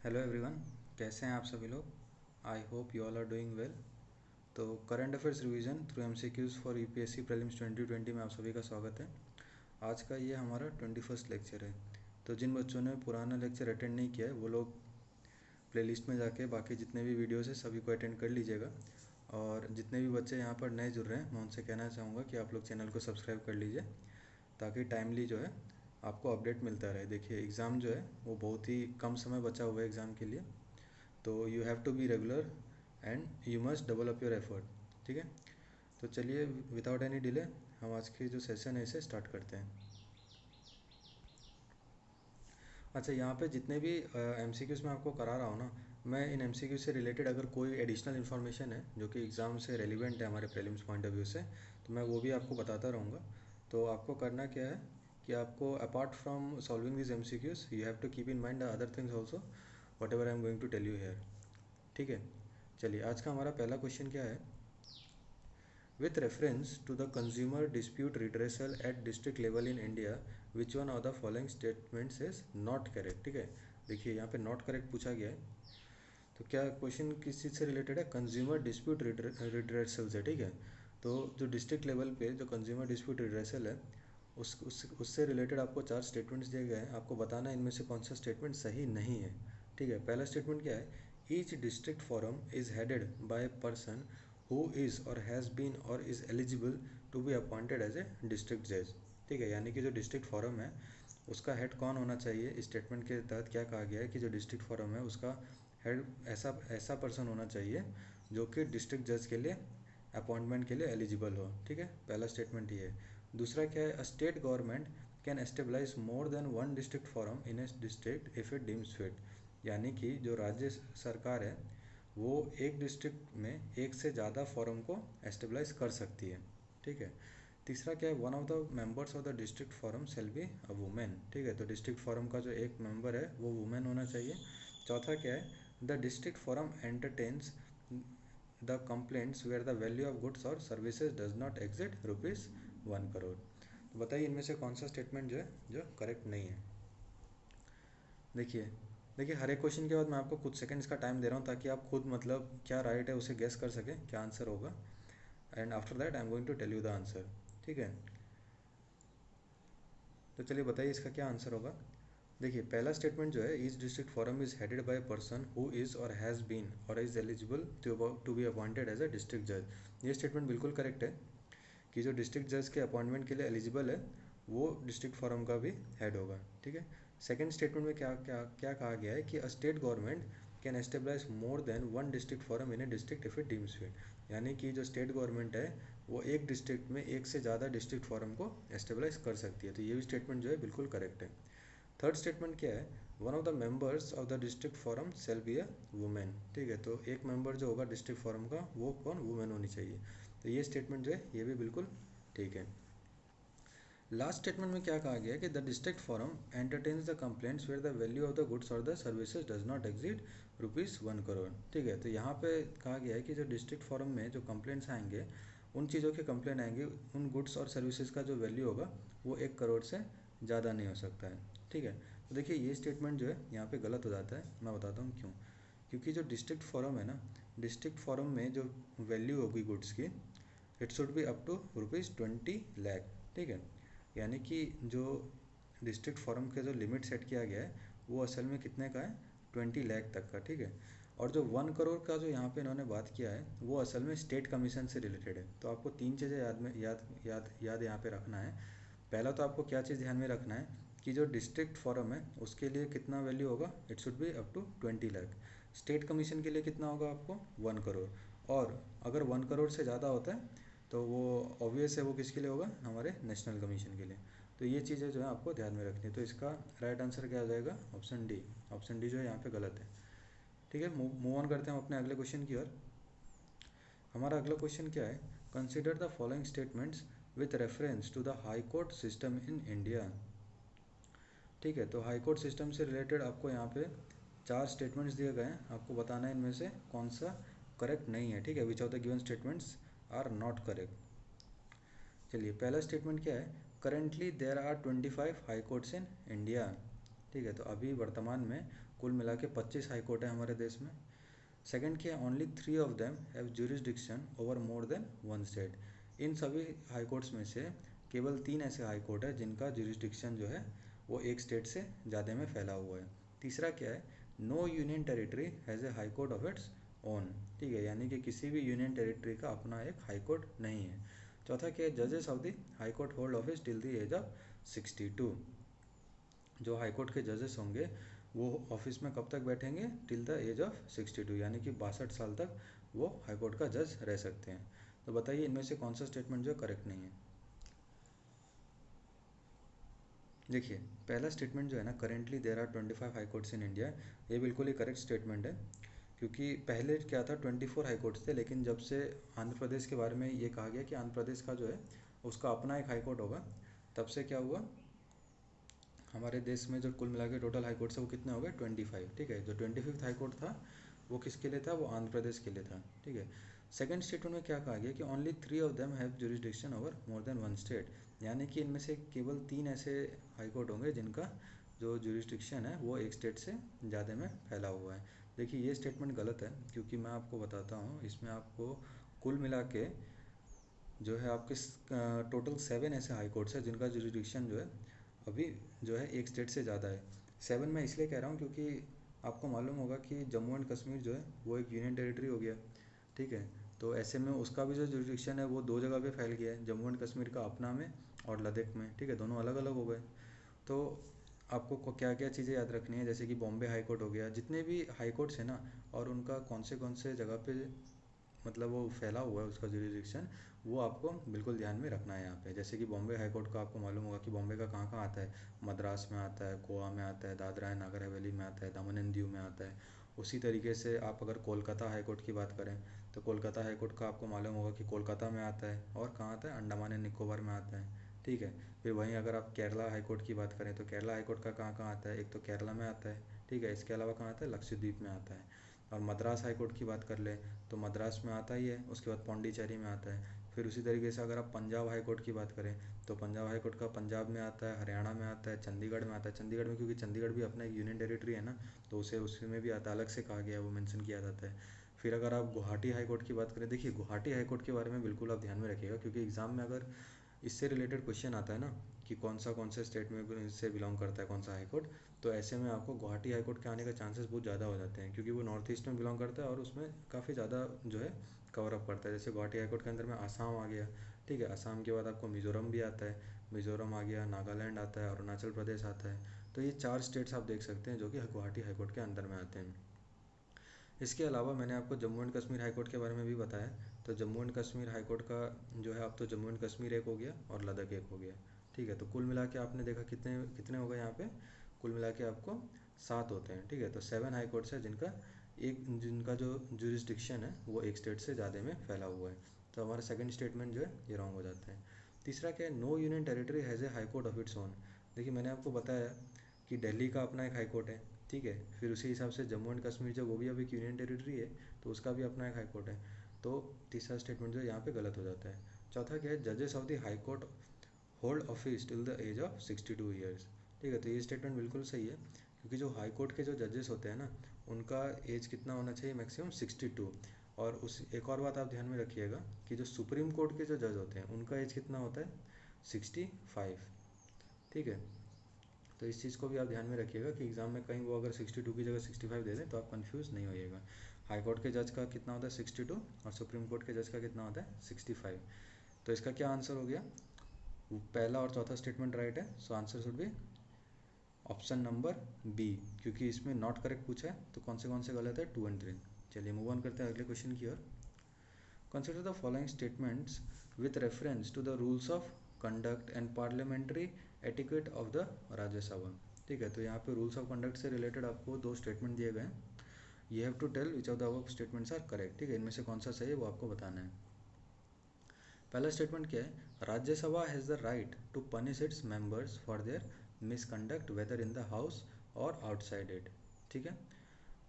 Hello everyone, कैसे हैं आप सभी लोग। I hope you all are doing well. तो current affairs revision through MCQs for UPSC prelims 2020 में आप सभी का स्वागत है। आज का ये हमारा 21st लेक्चर है। तो जिन बच्चों ने पुराना लेक्चर अटेंड नहीं किया है वो लोग प्लेलिस्ट में जाके बाकी जितने भी वीडियोज़ है सभी को अटेंड कर लीजिएगा। और जितने भी बच्चे यहाँ पर नए जुड़ रहे हैं मैं उनसे कहना चाहूँगा कि आप लोग चैनल को सब्सक्राइब कर लीजिए ताकि टाइमली जो है आपको अपडेट मिलता रहे। देखिए एग्ज़ाम जो है वो बहुत ही कम समय बचा हुआ है एग्ज़ाम के लिए, तो you have to be regular and you must double up your effort. ठीक है, तो चलिए विदाउट एनी डिले हम आज की जो सेशन है इसे स्टार्ट करते हैं। अच्छा, यहाँ पे जितने भी एमसीक्यूज़ मैं आपको करा रहा हूँ ना, मैं इन एमसीक्यू से रिलेटेड अगर कोई एडिशनल इन्फॉर्मेशन है जो कि एग्ज़ाम से रेलिवेंट है हमारे प्रीलिम्स पॉइंट ऑफ व्यू से, तो मैं वो भी आपको बताता रहूँगा। तो आपको करना क्या है कि आपको apart from solving this MCQs you have to keep in mind the other things also whatever I am going to tell you here. ठीक है, चलिए आज का हमारा पहला क्वेश्चन क्या है। With reference to the consumer dispute redressal at district level in India, which one of the following statements is not correct। ठीक है, देखिए यहाँ पे नॉट करेक्ट पूछा गया है। तो क्या क्वेश्चन किस चीज़ से रिलेटेड है? कंज्यूमर डिस्प्यूट रिड्रेसल से। ठीक है, तो जो डिस्ट्रिक्ट लेवल पे जो कंज्यूमर डिस्प्यूट रिड्रेसल है उससे रिलेटेड आपको 4 स्टेटमेंट्स दिए गए हैं। आपको बताना है इनमें से कौन सा स्टेटमेंट सही नहीं है। ठीक है, पहला स्टेटमेंट क्या है? Each district forum is headed by a person who is or has been or is eligible to be appointed as a district जज। ठीक है, यानी कि जो डिस्ट्रिक्ट फोरम है उसका हेड कौन होना चाहिए। इस स्टेटमेंट के तहत क्या कहा गया है कि जो डिस्ट्रिक्ट फोरम है उसका हेड ऐसा पर्सन होना चाहिए जो कि डिस्ट्रिक्ट जज के लिए अपॉइंटमेंट के लिए एलिजिबल हो। ठीक है, पहला स्टेटमेंट ये है। दूसरा क्या है? A state government can establish more than one district forum in A district if it deems fit. यानी कि जो राज्य सरकार है वो एक डिस्ट्रिक्ट में एक से ज़्यादा फोरम को एस्टेब्लिश कर सकती है। ठीक है, तीसरा क्या है? One of the members of the district forum shall be a women. ठीक है, तो डिस्ट्रिक्ट फोरम का जो एक मेंबर है वो वुमेन होना चाहिए। चौथा क्या है? The district forum entertains the complaints where the value of goods और services does not exceed ₹1 crore. तो बताइए इनमें से कौन सा स्टेटमेंट जो है जो करेक्ट नहीं है। देखिए देखिए हर एक क्वेश्चन के बाद मैं आपको कुछ सेकंड्स का टाइम दे रहा हूँ ताकि आप खुद मतलब क्या राइट है उसे गेस कर सकें क्या आंसर होगा। And after that I am going to tell you the answer. ठीक है, तो चलिए बताइए इसका क्या आंसर होगा। देखिए पहला स्टेटमेंट जो है, each district forum is headed by person who is or has been or is eligible to be appointed as a district जज। ये स्टेटमेंट बिल्कुल करेक्ट है कि जो डिस्ट्रिक्ट जज के अपॉइंटमेंट के लिए एलिजिबल है वो डिस्ट्रिक्ट फोरम का भी हेड होगा। ठीक है, सेकंड स्टेटमेंट में क्या क्या क्या कहा गया है कि a state government can establish more than one district forum in A district if it deems fit. यानी कि जो स्टेट गवर्नमेंट है वो एक डिस्ट्रिक्ट में एक से ज़्यादा डिस्ट्रिक्ट फोरम को एस्टेब्लिश कर सकती है। तो ये भी स्टेटमेंट जो है बिल्कुल करेक्ट है। थर्ड स्टेटमेंट क्या है? One of the members of the district forum shall be a women. ठीक है, तो एक मेंबर जो होगा डिस्ट्रिक्ट फोरम का वो कौन? वुमेन होनी चाहिए। तो ये स्टेटमेंट जो है ये भी बिल्कुल ठीक है। लास्ट स्टेटमेंट में क्या कहा गया है कि the district forum entertains the complaints where the value of the goods और the services does not exceed ₹1 crore. ठीक है, तो यहाँ पे कहा गया है कि जो डिस्ट्रिक्ट फोरम में जो कंप्लेंट्स आएंगे उन चीज़ों के कंप्लेंट आएंगे, उन गुड्स और सर्विसेज का जो वैल्यू होगा वो 1 करोड़ से ज़्यादा नहीं हो सकता है। ठीक है, तो देखिए ये स्टेटमेंट जो है यहाँ पे गलत हो जाता है। मैं बताता हूँ क्यों। क्योंकि जो डिस्ट्रिक्ट फोरम है ना, डिस्ट्रिक्ट फोरम में जो वैल्यू होगी गुड्स की it should be up to ₹20 lakh. ठीक है, यानी कि जो डिस्ट्रिक्ट फोरम के जो लिमिट सेट किया गया है वो असल में कितने का है? 20 लाख तक का। ठीक है, और जो 1 करोड़ का जो यहाँ पे इन्होंने बात किया है वो असल में स्टेट कमीशन से रिलेटेड है। तो आपको 3 चीज़ें याद यहाँ पे रखना है। पहला तो आपको क्या चीज़ ध्यान में रखना है कि जो डिस्ट्रिक्ट फोरम है उसके लिए कितना वैल्यू होगा? It should be up to 20 lakh. State commission के लिए कितना होगा आपको? 1 करोड़। और अगर 1 करोड़ से ज़्यादा होता है तो वो ऑब्वियस है वो किसके लिए होगा? हमारे नेशनल कमीशन के लिए। तो ये चीज़ें जो है आपको ध्यान में रखनी है। तो इसका राइट आंसर क्या हो जाएगा? Option D. ऑप्शन डी जो है यहाँ पे गलत है। ठीक है, मूव ऑन करते हैं हम अपने अगले क्वेश्चन की ओर। हमारा अगला क्वेश्चन क्या है? Consider the following statements with reference to the high court system in India. ठीक है, तो हाई कोर्ट सिस्टम से रिलेटेड आपको यहाँ पे 4 स्टेटमेंट्स दिए गए हैं। आपको बताना है इनमें से कौन सा करेक्ट नहीं है। ठीक है, which of the given statements are not correct. चलिए पहला स्टेटमेंट क्या है? Currently there are 25 high courts in India. ठीक है, तो अभी वर्तमान में कुल मिला के 25 हाई कोर्ट है हमारे देश में। सेकंड क्या है, only 3 of them have jurisdiction over more than one state. इन सभी हाई कोर्ट्स में से केवल 3 ऐसे हाई कोर्ट है जिनका ज्यूरिसडिक्शन जो है वो एक स्टेट से ज़्यादा में फैला हुआ है। तीसरा क्या है, no union territory has a high court of its own. ठीक है, यानी कि किसी भी यूनियन टेरिटरी का अपना एक हाई कोर्ट नहीं है। चौथा क्या है, जजेस of the high court hold office till the age of 62। जो हाई कोर्ट के जजेस होंगे वो ऑफिस में कब तक बैठेंगे, टिल द एज ऑफ 62, यानी कि 62 साल तक वो हाई कोर्ट का जज रह सकते हैं। तो बताइए इनमें से कौन सा स्टेटमेंट जो करेक्ट नहीं है। देखिए पहला स्टेटमेंट जो है ना, currently there are 25 high courts in India, ये बिल्कुल ही करेक्ट स्टेटमेंट है। क्योंकि पहले क्या था, 24 हाई कोर्ट्स थे, लेकिन जब से आंध्र प्रदेश के बारे में ये कहा गया कि आंध्र प्रदेश का जो है उसका अपना एक हाई कोर्ट होगा, तब से क्या हुआ, हमारे देश में जो कुल मिला के टोटल हाई कोर्ट्स है वो कितने हो गए, 25। ठीक है, जो 25th हाई कोर्ट था वो किसके लिए था, वो आंध्र प्रदेश के लिए था। ठीक है, सेकंड स्टेटमेंट में क्या कहा गया कि only 3 of them have jurisdiction over more than one state, यानी कि इनमें से केवल 3 ऐसे हाई कोर्ट होंगे जिनका जो जुरिसडिक्शन है वो एक स्टेट से ज़्यादा में फैला हुआ है। देखिए ये स्टेटमेंट गलत है, क्योंकि मैं आपको बताता हूँ, इसमें आपको कुल मिला के जो है आपके टोटल 7 ऐसे हाई कोर्ट्स हैं जिनका जुरिसडिक्शन जो है अभी जो है एक स्टेट से ज़्यादा है। 7 मैं इसलिए कह रहा हूँ क्योंकि आपको मालूम होगा कि जम्मू एंड कश्मीर जो है वो एक यूनियन टेरिटरी हो गया। ठीक है, तो ऐसे में उसका भी जो जुरिसडिक्शन है वो 2 जगह पे फैल गया है, जम्मू एंड कश्मीर का अपना में और लद्दाख में। ठीक है, दोनों अलग अलग हो गए। तो आपको क्या क्या चीज़ें याद रखनी है, जैसे कि बॉम्बे हाई कोर्ट हो गया, जितने भी हाई कोर्ट्स हैं ना, और उनका कौन से जगह पे मतलब वो फैला हुआ है उसका जुरिसडिक्शन, वो आपको बिल्कुल ध्यान में रखना है यहाँ पे। जैसे कि बॉम्बे हाई कोर्ट का आपको मालूम होगा कि बॉम्बे का कहाँ कहाँ आता है, मद्रास में आता है, गोवा में आता है, दादरा एंड नगर हवेली में आता है, दमन एंड दीव में आता है। उसी तरीके से आप अगर कोलकाता हाई कोर्ट की बात करें तो कोलकाता हाई कोर्ट का आपको मालूम होगा कि कोलकाता में आता है, और कहाँ आता है, अंडमान एंड निकोबार में आता है। ठीक है, फिर वहीं अगर आप केरला हाई कोर्ट की बात करें तो केरला हाई कोर्ट का कहाँ कहाँ आता है, एक तो केरला में आता है। ठीक है, इसके अलावा कहाँ आता है, लक्षद्वीप में आता है। और मद्रास हाई कोर्ट की बात कर ले तो मद्रास में आता ही है, उसके बाद पौंडीचेरी में आता है। फिर उसी तरीके से अगर आप पंजाब हाई कोर्ट की बात करें तो पंजाब हाई कोर्ट का पंजाब में आता है, हरियाणा में आता है, चंडीगढ़ में आता है। चंडीगढ़ में क्योंकि चंडीगढ़ भी अपना एक यूनियन टेरिटरी है ना, तो उसे उसमें भी आता है, अलग से कहा गया है, वो मेंशन किया जाता है। फिर अगर आप गुवाहाटी हाई कोर्ट की बात करें, देखिए गुवाहाटी हाई कोर्ट के बारे में बिल्कुल आप ध्यान में रखिएगा, क्योंकि एग्जाम में अगर इससे रिलेटेड क्वेश्चन आता है ना कि कौन से स्टेट में से बिलोंग करता है कौन सा हाई कोर्ट, तो ऐसे में आपको गुवाहाटी हाई कोर्ट के आने का चांसेस बहुत ज़्यादा हो जाते हैं, क्योंकि वो नॉर्थ ईस्ट में बिलोंग करता है और उसमें काफ़ी ज़्यादा जो है कवर अप करता है। जैसे गुवाहाटी हाई कोर्ट के अंदर में आसाम आ गया। ठीक है, आसाम के बाद आपको मिज़ोरम भी आता है, मिज़ोरम आ गया, नागालैंड आता है, अरुणाचल प्रदेश आता है। तो ये 4 स्टेट्स आप देख सकते हैं जो कि गुवाहाटी हाई कोर्ट के अंदर में आते हैं। इसके अलावा मैंने आपको Jammu and Kashmir high court के बारे में भी बताया। तो Jammu and Kashmir high court का जो है, अब तो जम्मू एंड कश्मीर एक हो गया और लद्दाख एक हो गया। ठीक है, तो कुल मिला के आपने देखा कितने कितने हो गए यहाँ पे, कुल मिला के आपको 7 होते हैं। ठीक है, तो 7 हाई कोर्ट्स है जिनका जो जुरिसडिक्शन है वो एक स्टेट से ज़्यादा में फैला हुआ है। तो हमारा सेकंड स्टेटमेंट जो है ये रॉन्ग हो जाता है। तीसरा क्या है, no union territory has a high court of its own. देखिए मैंने आपको बताया कि दिल्ली का अपना एक हाई कोर्ट है। ठीक है, फिर उसी हिसाब से जम्मू एंड कश्मीर जो वो भी अब एक यूनियन टेरिटरी है, तो उसका भी अपना एक हाई कोर्ट है। तो तीसरा स्टेटमेंट जो यहाँ पे गलत हो जाता है। चौथा क्या है, जजेस of the high court hold office till the age of 62 years. ठीक है, तो ये स्टेटमेंट बिल्कुल सही है, क्योंकि जो हाई कोर्ट के जो जजेस होते हैं ना, उनका एज कितना होना चाहिए, मैक्सिमम 62। और उस एक और बात आप ध्यान में रखिएगा कि जो सुप्रीम कोर्ट के जो जज होते हैं उनका एज कितना होता है, 65। ठीक है, तो इस चीज़ को भी आप ध्यान में रखिएगा कि एग्जाम में कहीं वो अगर 62 की जगह 65 दे दें तो आप कंफ्यूज नहीं होइएगा। हाई कोर्ट के जज का कितना होता है, 62, और सुप्रीम कोर्ट के जज का कितना होता है, 65। तो इसका क्या आंसर हो गया, पहला और चौथा स्टेटमेंट राइट है, so answer should be option number B, क्योंकि इसमें नॉट करेक्ट पूछा है, तो कौन से गलत है, 2 एंड 3। चलिए मूव ऑन करते हैं अगले क्वेश्चन की ओर। Consider the following statements with reference to the rules of conduct and parliamentary etiquette of the Rajya Sabha। ठीक है, तो यहाँ पे रूल्स ऑफ कंडक्ट से रिलेटेड आपको 2 स्टेटमेंट दिए गए हैं। You have to tell which of the above statements are correct. ठीक है, इनमें से कौन सा सही है वो आपको बताना है। पहला स्टेटमेंट क्या है, Rajya Sabha has the right to punish its members for their misconduct whether in the house और आउटसाइड इट। ठीक है,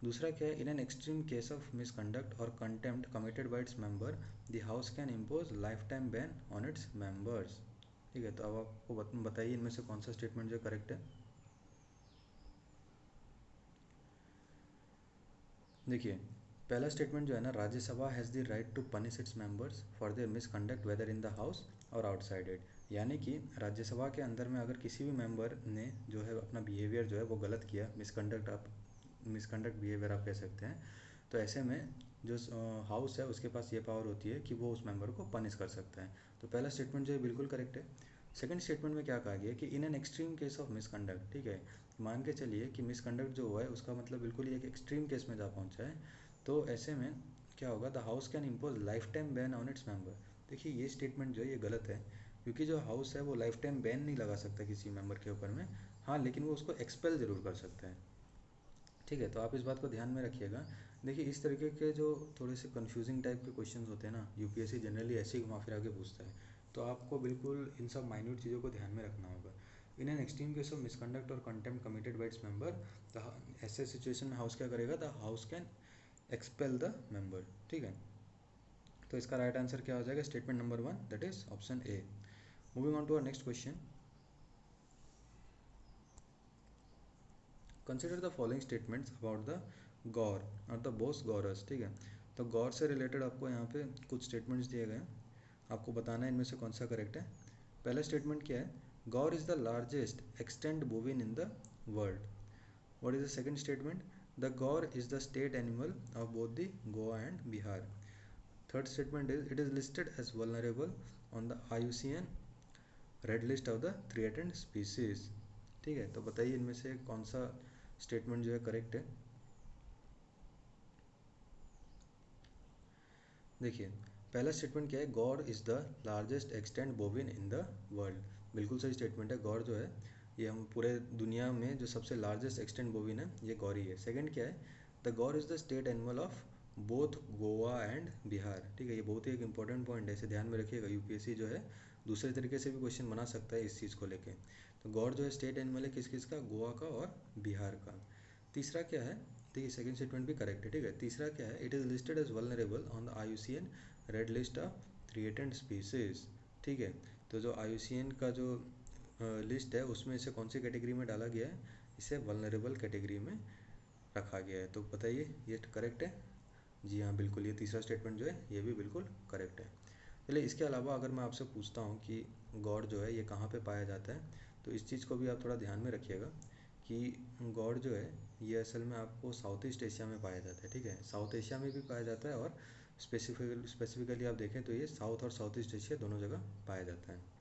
दूसरा क्या है, in an extreme case of misconduct और contempt committed by its member the house can impose lifetime ban on its members. ठीक है, तो अब आपको बताइए इनमें से कौन सा स्टेटमेंट जो करेक्ट है। देखिए पहला स्टेटमेंट जो है ना, Rajya Sabha has the right to punish its members for their misconduct whether in the house और आउटसाइड इट। यानी कि राज्यसभा के अंदर में अगर किसी भी मेंबर ने जो है अपना बिहेवियर जो है वो गलत किया, मिसकंडक्ट बिहेवियर आप कह सकते हैं, तो ऐसे में जो हाउस है उसके पास ये पावर होती है कि वो उस मेंबर को पनिश कर सकता है। तो पहला स्टेटमेंट जो है बिल्कुल करेक्ट है। सेकंड स्टेटमेंट में क्या कहा गया कि इन an extreme case of misconduct, ठीक है, मान के चलिए कि मिसकंडक्ट जो हुआ है उसका मतलब बिल्कुल ही एक एक्सट्रीम केस में जा पहुंचा है, तो ऐसे में क्या होगा, the house can impose lifetime ban on its member. देखिए ये स्टेटमेंट जो है ये गलत है, क्योंकि जो हाउस है वो लाइफ टाइम बैन नहीं लगा सकता किसी मेंबर के ऊपर में, हाँ लेकिन वो उसको एक्सपेल जरूर कर सकता है। ठीक है, तो आप इस बात को ध्यान में रखिएगा। देखिए इस तरीके के जो थोड़े से कंफ्यूजिंग टाइप के क्वेश्चन होते हैं ना, यूपीएससी जनरली ऐसे ही घुमा फिरा के पूछता है, तो आपको बिल्कुल इन सब माइन्यूट चीज़ों को ध्यान में रखना होगा। In an extreme case of misconduct और contempt committed by its member, the ऐसे सिचुएशन में हाउस क्या करेगा, the house can expel the member. ठीक है, तो इसका राइट आंसर क्या हो जाएगा, statement number 1, that is option A. Moving on to our next question, consider the following statements about the gaur और द बोस गौरस। ठीक है, तो गौर से रिलेटेड आपको यहाँ पे कुछ स्टेटमेंट्स दिए गए हैं, आपको बताना है इनमें से कौन सा करेक्ट है। पहला स्टेटमेंट क्या है, gaur is the largest extant bovine in the world. What is the second statement, the gaur is the state animal of both the Goa and Bihar. Third statement is it is listed as vulnerable on the IUCN red list of the threatened species. ठीक है, तो बताइए इनमें से कौन सा statement जो है करेक्ट है। देखिए पहला स्टेटमेंट क्या है, gaur is the largest extant bovine in the world. बिल्कुल सही स्टेटमेंट है, गौर जो है ये हम पूरे दुनिया में जो सबसे लार्जेस्ट एक्सटेंट बोविन है ये गौर ही है। सेकंड क्या है, the Gaur is the state animal of both Goa and Bihar. ठीक है, ये बहुत ही एक इंपॉर्टेंट पॉइंट है, इसे ध्यान में रखिएगा। यूपीएससी जो है दूसरे तरीके से भी क्वेश्चन बना सकता है इस चीज़ को लेके। तो गौर जो है स्टेट एनिमल है किस किस का, गोवा का और बिहार का। तीसरा क्या है, देखिए सेकंड स्टेटमेंट भी करेक्ट है। ठीक है, तीसरा क्या है, it is listed as vulnerable on the IUCN red list of threatened species. ठीक है, तो जो IUCN का जो लिस्ट है उसमें इसे कौन सी कैटेगरी में डाला गया है, इसे वल्नरेबल कैटेगरी में रखा गया है। तो बताइए ये करेक्ट है। जी हाँ बिल्कुल, ये तीसरा स्टेटमेंट जो है ये भी बिल्कुल करेक्ट है। चलिए इसके अलावा अगर मैं आपसे पूछता हूँ कि गौर जो है ये कहाँ पे पाया जाता है, तो इस चीज़ को भी आप थोड़ा ध्यान में रखिएगा कि गौर जो है ये असल में आपको साउथ ईस्ट एशिया में पाया जाता है। ठीक है, साउथ एशिया में भी पाया जाता है और स्पेसिफिकली आप देखें तो ये साउथ और साउथ ईस्ट एशिया दोनों जगह पाया जाता है।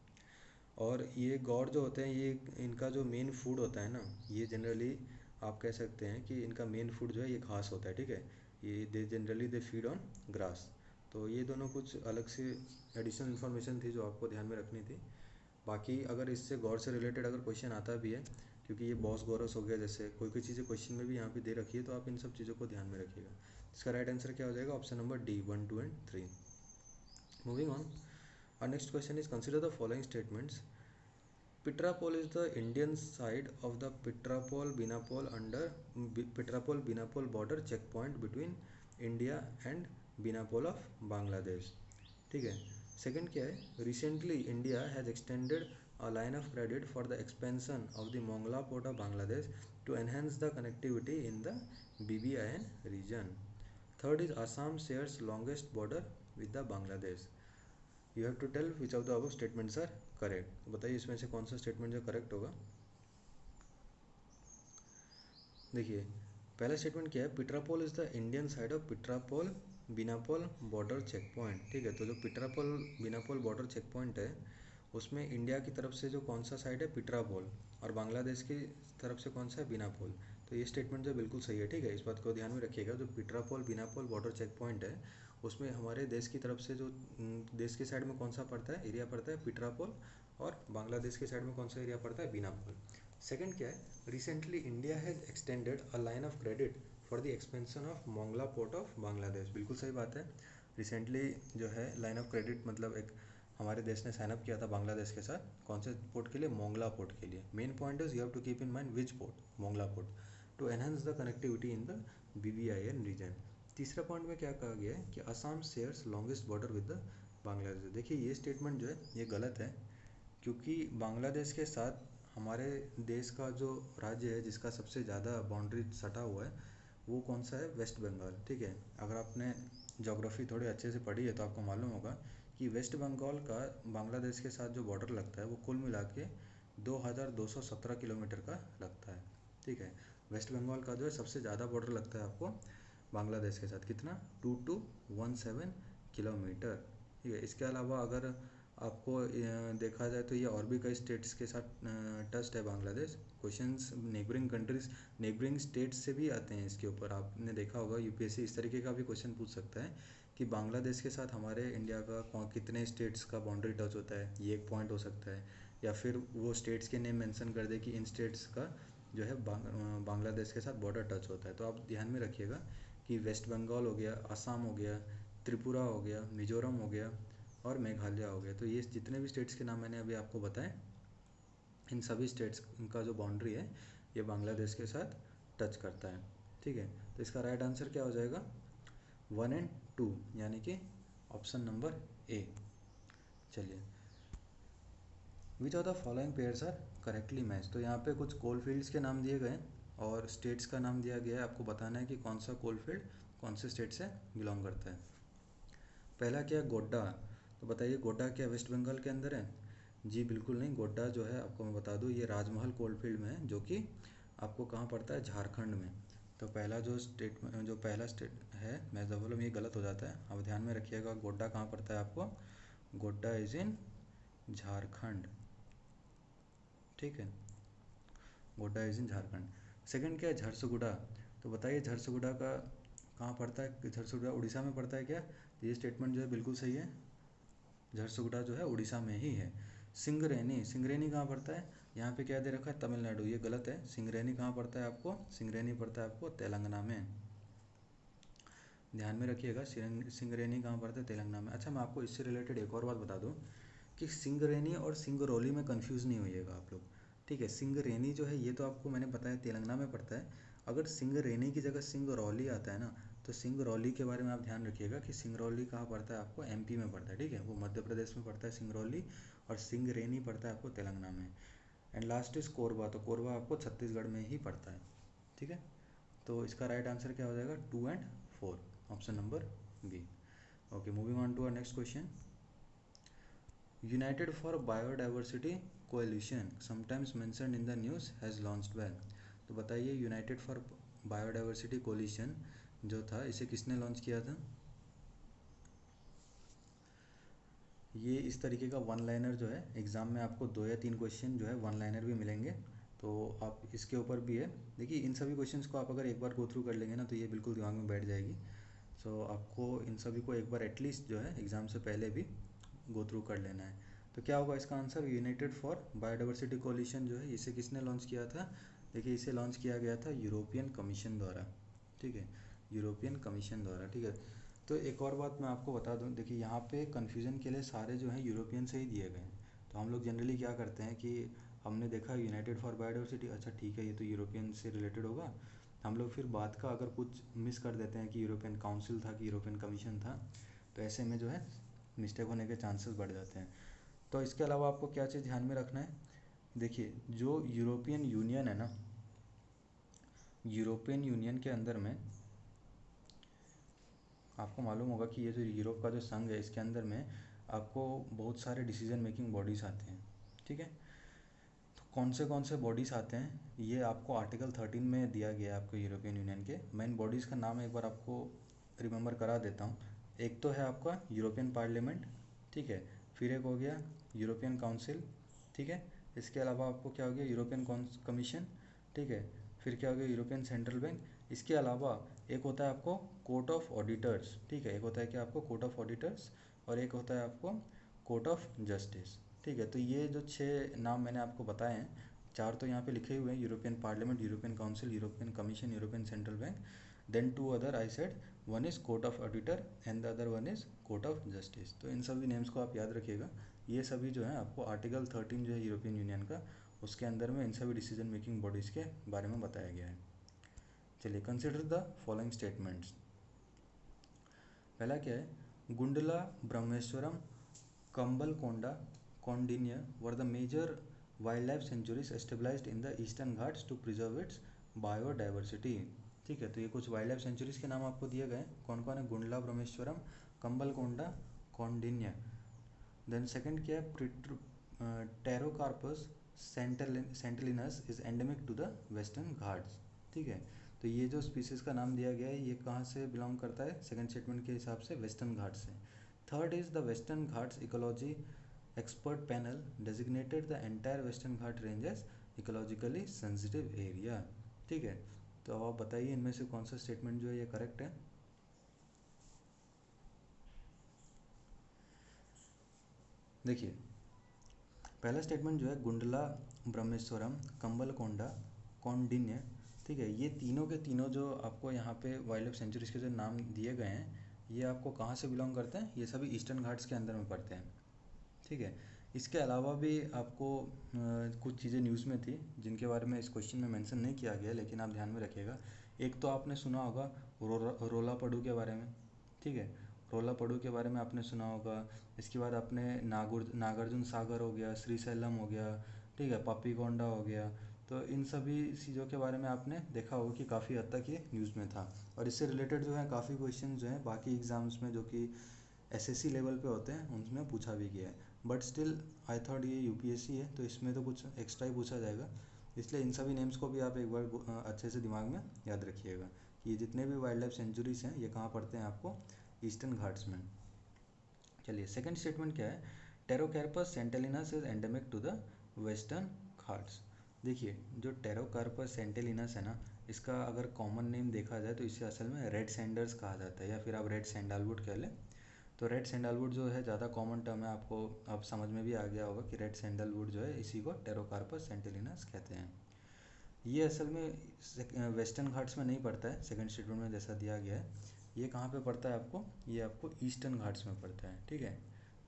और ये गौर जो होते हैं ये इनका जो मेन फूड होता है ना, ये जनरली आप कह सकते हैं कि इनका मेन फूड जो है ये घास होता है। ठीक है, ये दे फीड ऑन ग्रास। तो ये दोनों कुछ अलग से एडिशनल इन्फॉर्मेशन थी जो आपको ध्यान में रखनी थी। बाकी अगर इससे गौर से रिलेटेड अगर क्वेश्चन आता भी है, क्योंकि ये बॉस गौरस हो गया, जैसे कोई कोई चीज़ें क्वेश्चन में भी यहाँ पे दे रखी है, तो आप इन सब चीज़ों को ध्यान में रखिएगा। इसका राइट आंसर क्या हो जाएगा, option number D, 1, 2 and 3। Moving on, our next question is consider the following statements. Pitrapol is the Indian side of the Pitrapol-Binapol under Pitrapol-Binapol border checkpoint between India and Binapol of Bangladesh. ठीक है, second क्या है, recently India has extended a line of credit for the expansion of the Mongla port of Bangladesh to enhance the connectivity in the BBIN region. Third is Assam shares longest border with the Bangladesh. You have to tell which of the above statements are correct. तो बताइए इसमें से कौन सा statement जो correct होगा। देखिए पहला स्टेटमेंट क्या है, Petrapole is the Indian side of Petrapole Benapole border check point. ठीक है, तो जो Petrapole Benapole border check point है उसमें इंडिया की तरफ से जो कौन सा साइड है, पिट्रापोल, और बांग्लादेश की तरफ से कौन सा है, बिनापोल। तो ये स्टेटमेंट जो बिल्कुल सही है। ठीक है, इस बात को ध्यान में रखिएगा, जो Petrapole Benapole border check point है उसमें हमारे देश की तरफ से जो देश के साइड में कौन सा पड़ता है, एरिया पड़ता है पिट्रापोल, और बांग्लादेश के साइड में कौन सा एरिया पड़ता है, बिनापोल। सेकंड क्या है, recently India has extended a line of credit for the expansion of Mongla port of Bangladesh. बिल्कुल सही बात है, रिसेंटली जो है लाइन ऑफ क्रेडिट मतलब एक हमारे देश ने साइन अप किया था बांग्लादेश के साथ, कौन से पोर्ट के लिए, मोंगला पोर्ट के लिए। Main point is you have to keep in mind which port, Mongla port, to enhance the connectivity in the BBIN region. तीसरा पॉइंट में क्या कहा गया है कि Assam shares longest border with the Bangladesh. देखिए ये स्टेटमेंट जो है ये गलत है, क्योंकि बांग्लादेश के साथ हमारे देश का जो राज्य है जिसका सबसे ज़्यादा बाउंड्री सटा हुआ है वो कौन सा है, वेस्ट बंगाल। ठीक है, अगर आपने ज्योग्राफी थोड़ी अच्छे से पढ़ी है तो आपको मालूम होगा कि वेस्ट बंगाल का बांग्लादेश के साथ जो बॉर्डर लगता है वो कुल मिला के 2217 किलोमीटर का लगता है। ठीक है, वेस्ट बंगाल का जो है सबसे ज़्यादा बॉर्डर लगता है आपको बांग्लादेश के साथ, कितना, 2217 किलोमीटर। ठीक है, इसके अलावा अगर आपको देखा जाए तो ये और भी कई स्टेट्स के साथ टच्ड है Bangladesh. Questions neighbouring countries, neighbouring states से भी आते हैं इसके ऊपर। आपने देखा होगा यूपीएससी इस तरीके का भी क्वेश्चन पूछ सकता है कि बांग्लादेश के साथ हमारे इंडिया का कितने स्टेट्स का बाउंड्री टच होता है, ये एक पॉइंट हो सकता है। या फिर वो स्टेट्स के नेम मेंशन कर दे कि इन स्टेट्स का जो है बांग्लादेश के साथ बॉर्डर टच होता है। तो आप ध्यान में रखिएगा कि वेस्ट बंगाल हो गया, असम हो गया, त्रिपुरा हो गया, मिजोरम हो गया और मेघालय हो गया। तो ये जितने भी स्टेट्स के नाम मैंने अभी आपको बताए, इन सभी स्टेट्स का जो बाउंड्री है ये बांग्लादेश के साथ टच करता है। ठीक है, तो इसका राइट आंसर क्या हो जाएगा, 1 और 2, यानी कि ऑप्शन नंबर ए। चलिए, which of the following pairs are correctly match. तो यहाँ पे कुछ कोल फील्ड्स के नाम दिए गए और स्टेट्स का नाम दिया गया है। आपको बताना है कि कौन सा कोल फील्ड कौन से स्टेट से बिलोंग करता है। पहला क्या, गोड्डा। तो बताइए गोड्डा क्या वेस्ट बंगाल के अंदर है? जी बिल्कुल नहीं। गोड्डा जो है आपको मैं बता दूं ये राजमहल कोलफील्ड में है, जो कि आपको कहाँ पड़ता है, झारखंड में। तो पहला जो पहला स्टेट है, मैं जब बोलूँ ये गलत हो जाता है, अब ध्यान में रखिएगा। गोड्डा कहाँ पड़ता है आपको, गोड्डा इज इन झारखंड। ठीक है, Godda is in Jharkhand. Second क्या है, झरसुगुडा। तो बताइए झरसुगुडा का कहाँ पड़ता है, झरसुगुडा उड़ीसा में पड़ता है क्या? तो ये स्टेटमेंट जो है बिल्कुल सही है, झरसुगुडा जो है उड़ीसा में ही है। सिंगरेनी, सिंगरेनी कहाँ पड़ता है, यहाँ पे क्या दे रखा है, तमिलनाडु, ये गलत है। सिंगरेनी कहाँ पड़ता है आपको, सिंगरेनी पड़ता है आपको तेलंगाना में। ध्यान में रखिएगा, सिंगरेनी कहाँ पड़ता है, तेलंगाना में। अच्छा, मैं आपको इससे रिलेटेड एक और बात बता दूँ कि सिंगरेनी और सिंगरौली में कंफ्यूज नहीं होइएगा आप लोग। ठीक है, सिंगरेनी जो है ये तो आपको मैंने बताया तेलंगाना में पड़ता है। अगर सिंगरेनी की जगह सिंगरौली आता है ना, तो सिंगरौली के बारे में आप ध्यान रखिएगा कि सिंगरौली कहाँ पड़ता है आपको, एमपी में पड़ता है। ठीक है, वो मध्य प्रदेश में पड़ता है सिंगरौली, और सिंगरेनी पड़ता है आपको तेलंगाना में। And last is Korba. तो कोरबा आपको छत्तीसगढ़ में ही पड़ता है। ठीक है, तो इसका राइट आंसर क्या हो जाएगा, 2 और 4, option number B. Okay, moving on to our next question. United for Biodiversity Coalition, sometimes mentioned in the news, has launched when। तो बताइए यूनाइटेड फॉर बायोडाइवर्सिटी कोलिशन जो था इसे किसने लॉन्च किया था? ये इस तरीके का वन लाइनर जो है, एग्ज़ाम में आपको 2 या 3 क्वेश्चन जो है वन लाइनर भी मिलेंगे, तो आप इसके ऊपर भी है। देखिए इन सभी क्वेश्चंस को आप अगर एक बार गो थ्रू कर लेंगे ना तो ये बिल्कुल दिमाग में बैठ जाएगी। सो आपको इन सभी को एक बार एटलीस्ट जो है एग्ज़ाम से पहले भी गो थ्रू कर लेना है। तो क्या होगा इसका आंसर, यूनाइटेड फॉर बायोडाइवर्सिटी कोलिशन जो है इसे किसने लॉन्च किया था? देखिए इसे लॉन्च किया गया था यूरोपियन कमीशन द्वारा। ठीक है, यूरोपियन कमीशन द्वारा। ठीक है, तो एक और बात मैं आपको बता दूं, देखिए यहाँ पे कन्फ्यूज़न के लिए सारे जो हैं यूरोपियन से ही दिए गए हैं। तो हम लोग जनरली क्या करते हैं कि हमने देखा यूनाइटेड फॉर बायोडाइवर्सिटी, अच्छा ठीक है ये तो यूरोपियन से रिलेटेड होगा, हम लोग फिर बात का अगर कुछ मिस कर देते हैं कि यूरोपियन काउंसिल था कि यूरोपियन कमीशन था, तो ऐसे में जो है मिस्टेक होने के चांसेस बढ़ जाते हैं। तो इसके अलावा आपको क्या चीज़ ध्यान में रखना है, देखिए जो यूरोपियन यूनियन है ना, यूरोपियन यूनियन के अंदर में आपको मालूम होगा कि ये जो यूरोप का जो संघ है इसके अंदर में आपको बहुत सारे डिसीजन मेकिंग बॉडीज़ आते हैं। ठीक है, तो कौन से बॉडीज़ आते हैं ये आपको आर्टिकल 13 में दिया गया है आपको यूरोपियन यूनियन के। मैं इन बॉडीज़ का नाम एक बार आपको रिमेंबर करा देता हूँ। एक तो है आपका यूरोपियन पार्लियामेंट, ठीक है, फिर एक हो गया यूरोपियन काउंसिल, ठीक है, इसके अलावा आपको क्या हो गया यूरोपियन कमीशन, ठीक है, फिर क्या हो गया यूरोपियन सेंट्रल बैंक। इसके अलावा एक होता है आपको कोर्ट ऑफ ऑडिटर्स, ठीक है, एक होता है कि आपको कोर्ट ऑफ ऑडिटर्स और एक होता है आपको कोर्ट ऑफ जस्टिस। ठीक है, तो ये जो 6 नाम मैंने आपको बताए हैं, 4 तो यहाँ पे लिखे हुए हैं, European Parliament, European Council, European Commission, European Central Bank, then 2 other I said, one is Court of Auditor and the other one is Court of Justice. तो इन सभी नेम्स को आप याद रखिएगा। ये सभी जो है आपको आर्टिकल 13 जो है यूरोपियन यूनियन का, उसके अंदर में इन सभी डिसीजन मेकिंग बॉडीज़ के बारे में बताया गया है। चलिए, कंसिडर द फॉलोइंग स्टेटमेंट्स। पहला क्या है, Gundla, Brahmeswaram, Kambalakonda, Koundinya were the major wildlife sanctuaries established in the Eastern Ghats to preserve its biodiversity. ठीक है, तो ये कुछ वाइल्ड लाइफ सेंचुरीज के नाम आपको दिए गए, कौन कौन है, गुंडला ब्रह्मेश्वरम, कंबलकोंडा, कौंडिन्य। देन सेकंड क्या है, Pterocarpus santalinus is endemic to the Western Ghats. ठीक है, तो ये जो स्पीसीज का नाम दिया गया है ये कहाँ से बिलोंग करता है, सेकंड स्टेटमेंट के हिसाब से वेस्टर्न घाट से। Third is the Western Ghats ecology expert panel designated the entire Western Ghat range as ecologically sensitive area. ठीक है, तो अब आप बताइए इनमें से कौन सा स्टेटमेंट जो है ये करेक्ट है। देखिए पहला स्टेटमेंट जो है गुंडला ब्रह्मेश्वरम, कंबलकोंडा, कौंडिन्य, ठीक है, ये तीनों के तीनों जो आपको यहाँ पे वाइल्ड लाइफ सेंचुरीज के जो नाम दिए गए हैं ये आपको कहाँ से बिलोंग करते हैं, ये सभी ईस्टर्न घाट्स के अंदर में पड़ते हैं। ठीक है, इसके अलावा भी आपको कुछ चीज़ें न्यूज़ में थी जिनके बारे में इस क्वेश्चन में मेंशन नहीं किया गया, लेकिन आप ध्यान में रखिएगा। एक तो आपने सुना होगा रोला पड़ू के बारे में। ठीक है, रोला पड़ू के बारे में आपने सुना होगा। इसके बाद आपने नागार्जुन सागर हो गया, श्रीशैलम हो गया, ठीक है, पप्पीकोंडा हो गया। तो इन सभी चीज़ों के बारे में आपने देखा होगा कि काफ़ी हद तक ये न्यूज़ में था, और इससे रिलेटेड जो है काफ़ी क्वेश्चन जो हैं बाकी एग्ज़ाम्स में जो कि एसएससी लेवल पे होते हैं उनमें पूछा भी गया है। बट स्टिल आई थॉट ये यूपीएससी है तो इसमें तो कुछ एक्स्ट्रा ही पूछा जाएगा, इसलिए इन सभी नेम्स को भी आप एक बार अच्छे से दिमाग में याद रखिएगा कि ये जितने भी वाइल्ड लाइफ सेंचुरीज हैं ये कहाँ पड़ते हैं आपको, ईस्टर्न घाट्स में। चलिए सेकंड स्टेटमेंट क्या है, Pterocarpus santalinus is endemic to the Western Ghats. देखिए जो टेरोकार्पस सेंटेलिनस है ना, इसका अगर कॉमन नेम देखा जाए तो इसे असल में रेड सैंडर्स कहा जाता है, या फिर आप रेड सैंडलवुड कह लें। तो रेड सैंडलवुड जो है ज़्यादा कॉमन टर्म है, आपको अब समझ में भी आ गया होगा कि रेड सैंडलवुड जो है इसी को टेरोकार्पस सेंटेलिनस कहते हैं। ये असल में वेस्टर्न घाट्स में नहीं पड़ता है, सेकंड स्टेटमेंट में जैसा दिया गया है। ये कहाँ पे पड़ता है आपको, ये आपको ईस्टर्न घाट्स में पड़ता है। ठीक है,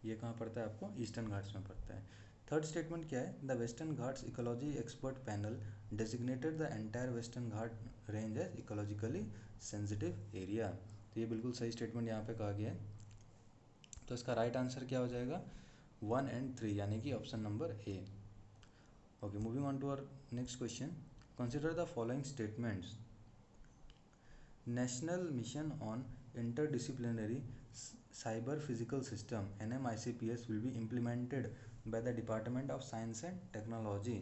ये कहाँ पड़ता है आपको, ईस्टर्न घाट्स में पड़ता है। थर्ड स्टेटमेंट क्या है, the Western Ghats ecology expert panel designated the entire Western Ghat range as ecologically sensitive area. तो ये बिल्कुल सही स्टेटमेंट यहाँ पे कहा गया है। तो इसका राइट आंसर क्या हो जाएगा, 1 and 3, यानी कि option number A. Okay, moving on to our next question, consider the following statements. National mission on interdisciplinary cyber physical system NMICPS will be implemented by the department of science and technology.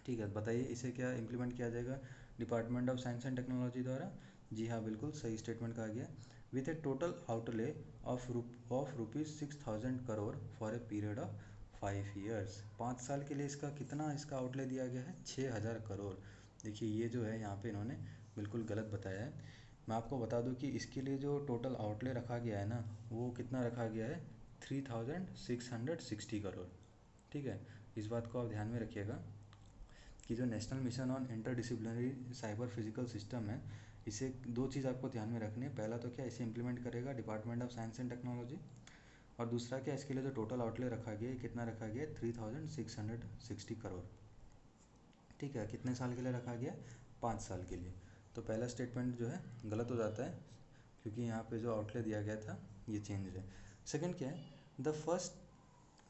ठीक है, बताइए इसे क्या implement किया जाएगा department of science and technology द्वारा। जी हाँ, बिल्कुल सही स्टेटमेंट कहा गया। With a total outlay of ₹6,000 crore for a period of 5 years. 5 साल के लिए इसका आउटले दिया गया है 6,000 करोड़। देखिए ये जो है यहाँ पे इन्होंने बिल्कुल गलत बताया है। मैं आपको बता दूं कि इसके लिए जो टोटल आउटले रखा गया है ना, वो कितना रखा गया है, 3,660 करोड़। ठीक है, इस बात को आप ध्यान में रखिएगा कि जो national mission on interdisciplinary cyber physical system है, इसे दो चीज़ आपको ध्यान में रखनी है। पहला तो क्या, इसे इम्प्लीमेंट करेगा department of science and technology, और दूसरा क्या, इसके लिए जो टोटल आउटले रखा गया है कितना रखा गया है, 3,660 करोड़। ठीक है, कितने साल के लिए रखा गया, 5 साल के लिए। तो पहला स्टेटमेंट जो है गलत हो जाता है क्योंकि यहाँ पे जो आउटले दिया गया था ये चेंज है। सेकंड क्या है, the first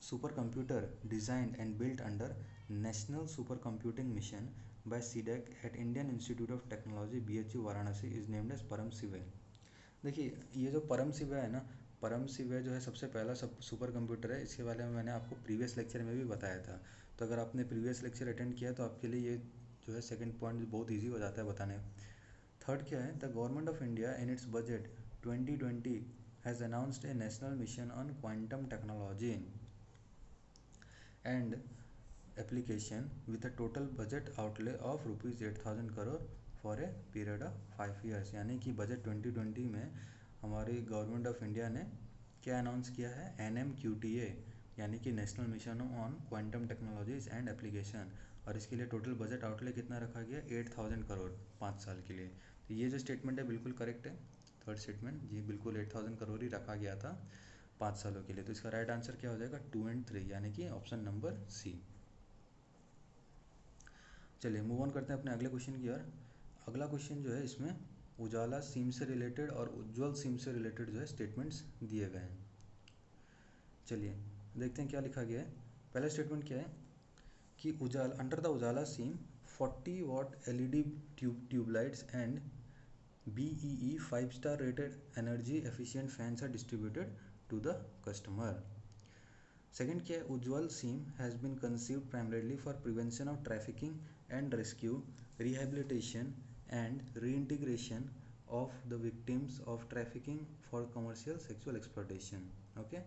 super computer designed and built under national super computing mission by CDAC at Indian Institute of Technology BHU Varanasi is named as Param Shivay. देखिए ये जो परम शिवय है ना, परम शिवय जो है सबसे पहला सुपर कंप्यूटर है। इसके बारे में मैंने आपको प्रीवियस लेक्चर में भी बताया था, तो अगर आपने प्रीवियस लेक्चर अटेंड किया तो आपके लिए ये जो है सेकंड पॉइंट बहुत ईजी हो जाता है बताने। थर्ड क्या है, the government of India in its budget 2020 has announced A national mission on quantum technology and application with a total budget outlay of ₹8,000 crore for a period of 5 years. यानी कि budget 2020 में हमारी गवर्नमेंट ऑफ इंडिया ने क्या announce किया है, NMQTA, यानी कि national mission on quantum technologies and application, और इसके लिए टोटल बजट आउटले कितना रखा गया, 8,000 करोड़ 5 साल के लिए। तो ये जो स्टेटमेंट है बिल्कुल करेक्ट है, थर्ड स्टेटमेंट जी बिल्कुल 8,000 करोड़ ही रखा गया था 5 सालों के लिए। तो इसका राइट आंसर क्या हो जाएगा, 2 and 3, यानी कि ऑप्शन नंबर सी। चलिए मूव ऑन करते हैं अपने अगले क्वेश्चन की ओर। अगला क्वेश्चन जो है इसमें उजाला स्कीम से रिलेटेड और उज्ज्वल स्कीम से रिलेटेड जो है स्टेटमेंट्स दिए गए हैं। चलिए देखते हैं क्या लिखा गया है। पहला स्टेटमेंट क्या है कि Ujala under the Ujala scheme 40 watt LED tubelights and BEE 5-star rated energy efficient fans are distributed to the customer. Second क्या है, Ujjawala scheme has been conceived primarily for prevention of trafficking and rescue, rehabilitation and reintegration of the victims of trafficking for commercial sexual exploitation. Okay,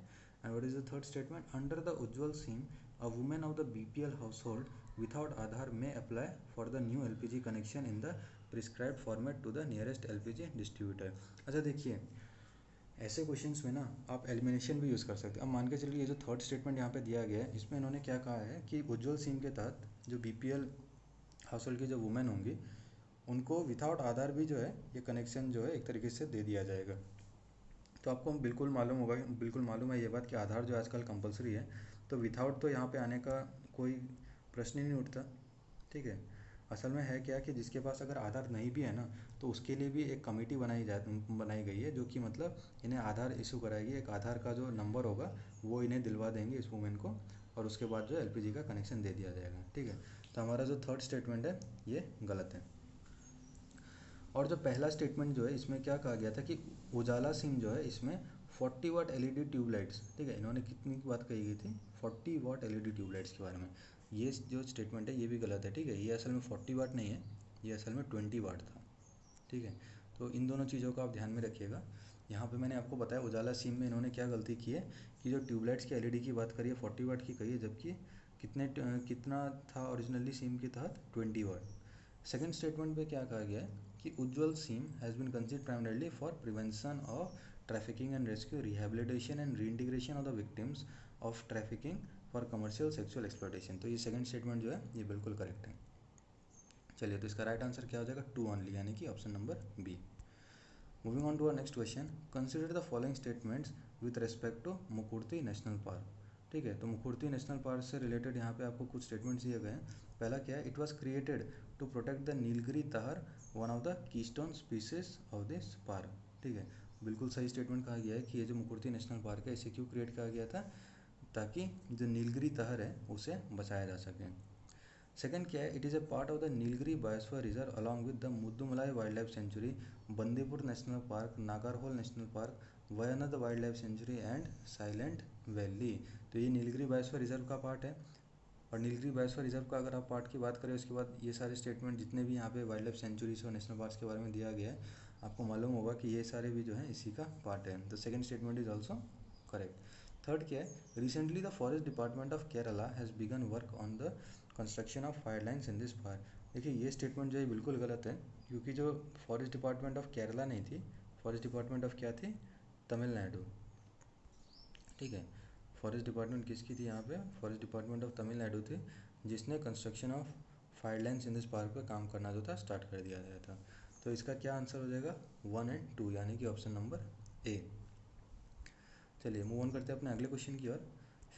and what is the third statement? Under the Ujjwal scheme, a woman of the BPL household without Aadhaar may apply for the new LPG connection in the prescribed format to the nearest LPG distributor. अच्छा देखिए, ऐसे questions में ना आप elimination भी use कर सकते हैं। अब मान के चलिए ये जो थर्ड स्टेटमेंट यहाँ पे दिया गया है, इसमें इन्होंने क्या कहा है कि उज्ज्वल स्कीम के तहत जो BPL हाउस होल्ड की जो वुमेन होंगी उनको विदाउट आधार भी जो है ये कनेक्शन जो है एक तरीके से दे दिया जाएगा। तो आपको बिल्कुल मालूम है ये बात कि आधार जो आजकल कंपलसरी है, तो विदाउट तो यहाँ पे आने का कोई प्रश्न ही नहीं उठता। ठीक है, असल में है क्या कि जिसके पास अगर आधार नहीं भी है ना, तो उसके लिए भी एक कमेटी बनाई गई है जो कि मतलब इन्हें आधार इशू कराएगी। एक आधार का जो नंबर होगा वो इन्हें दिलवा देंगे इस वुमेन को, और उसके बाद जो LPG का कनेक्शन दे दिया जाएगा। ठीक है, तो हमारा जो थर्ड स्टेटमेंट है ये गलत है। और जो पहला स्टेटमेंट जो है इसमें क्या कहा गया था कि उजाला सिम जो है इसमें 40 वाट LED ट्यूबलाइट्स, ठीक है, इन्होंने कितनी की बात कही गई थी, 40 वाट LED ट्यूबलाइट्स के बारे में। ये जो स्टेटमेंट है ये भी गलत है। ठीक है, ये असल में 40 वाट नहीं है, ये असल में 20 वाट था। ठीक है, तो इन दोनों चीज़ों को आप ध्यान में रखिएगा। यहाँ पे मैंने आपको बताया उजाला सिम में इन्होंने क्या गलती की है कि जो ट्यूबलाइट्स की LED की बात करी है 40 वाट की कही है, जबकि कितना था ओरिजिनली सिम के तहत 20 वाट। सेकेंड स्टेटमेंट पे क्या कहा गया है कि Ujjawala scheme has been considered primarily for prevention of trafficking and rescue, rehabilitation and reintegration of the victims of trafficking for commercial sexual exploitation. तो ये सेकंड स्टेटमेंट जो है ये बिल्कुल करेक्ट है। चलिए, तो इसका राइट आंसर क्या हो जाएगा, 2 ओनली, यानी कि option number B. Moving on to our next question, consider the following statements with respect to Mukurthi national park. ठीक है, तो मुकुर्ती नेशनल पार्क से रिलेटेड यहाँ पे आपको कुछ स्टेटमेंट्स दिए गए हैं। पहला क्या है, it was created to protect the Nilgiri tahr, one of the keystone species of this park. ठीक है, बिल्कुल सही स्टेटमेंट कहा गया है कि ये जो मुकुर्ती नेशनल पार्क है इसे क्यों क्रिएट किया गया था, ताकि जो नीलगिरी ताहर है उसे बचाया जा सके। सेकेंड क्या है, it is A part of the Nilgiri biosphere reserve along with the Mudumalai wild life sanctuary, Bandipur national park, Nagarhole national park, Wayanad wild life sanctuary and silent valley. तो ये नीलगिरी बायोस्फीयर रिजर्व का पार्ट है। और नीलगिरी बायोस्फीयर रिजर्व का अगर आप पार्ट की बात करें, उसके बाद ये सारे स्टेटमेंट जितने भी यहाँ पे वाइल्ड लाइफ सेंचुरीज और नेशनल पार्क के बारे में दिया गया है, आपको मालूम होगा कि ये सारे भी जो है इसी का पार्ट है। The second statement is also correct. Third क्या है, recently the forest department of Kerala has begun work on the construction of fire lines in this park. देखिए, ये स्टेटमेंट जो है बिल्कुल गलत है, क्योंकि जो फॉरेस्ट डिपार्टमेंट ऑफ केरला नहीं थी, फॉरेस्ट डिपार्टमेंट ऑफ क्या थी, तमिलनाडु। ठीक है, फॉरेस्ट डिपार्टमेंट किसकी थी यहाँ पे, फॉरेस्ट डिपार्टमेंट ऑफ तमिलनाडु थी, जिसने construction of fire lines in this park पर काम करना जो था स्टार्ट कर दिया गया था। तो इसका क्या आंसर हो जाएगा, 1 और 2, यानी कि ऑप्शन नंबर ए। चलिए, मूव ऑन करते हैं अपने अगले क्वेश्चन की ओर।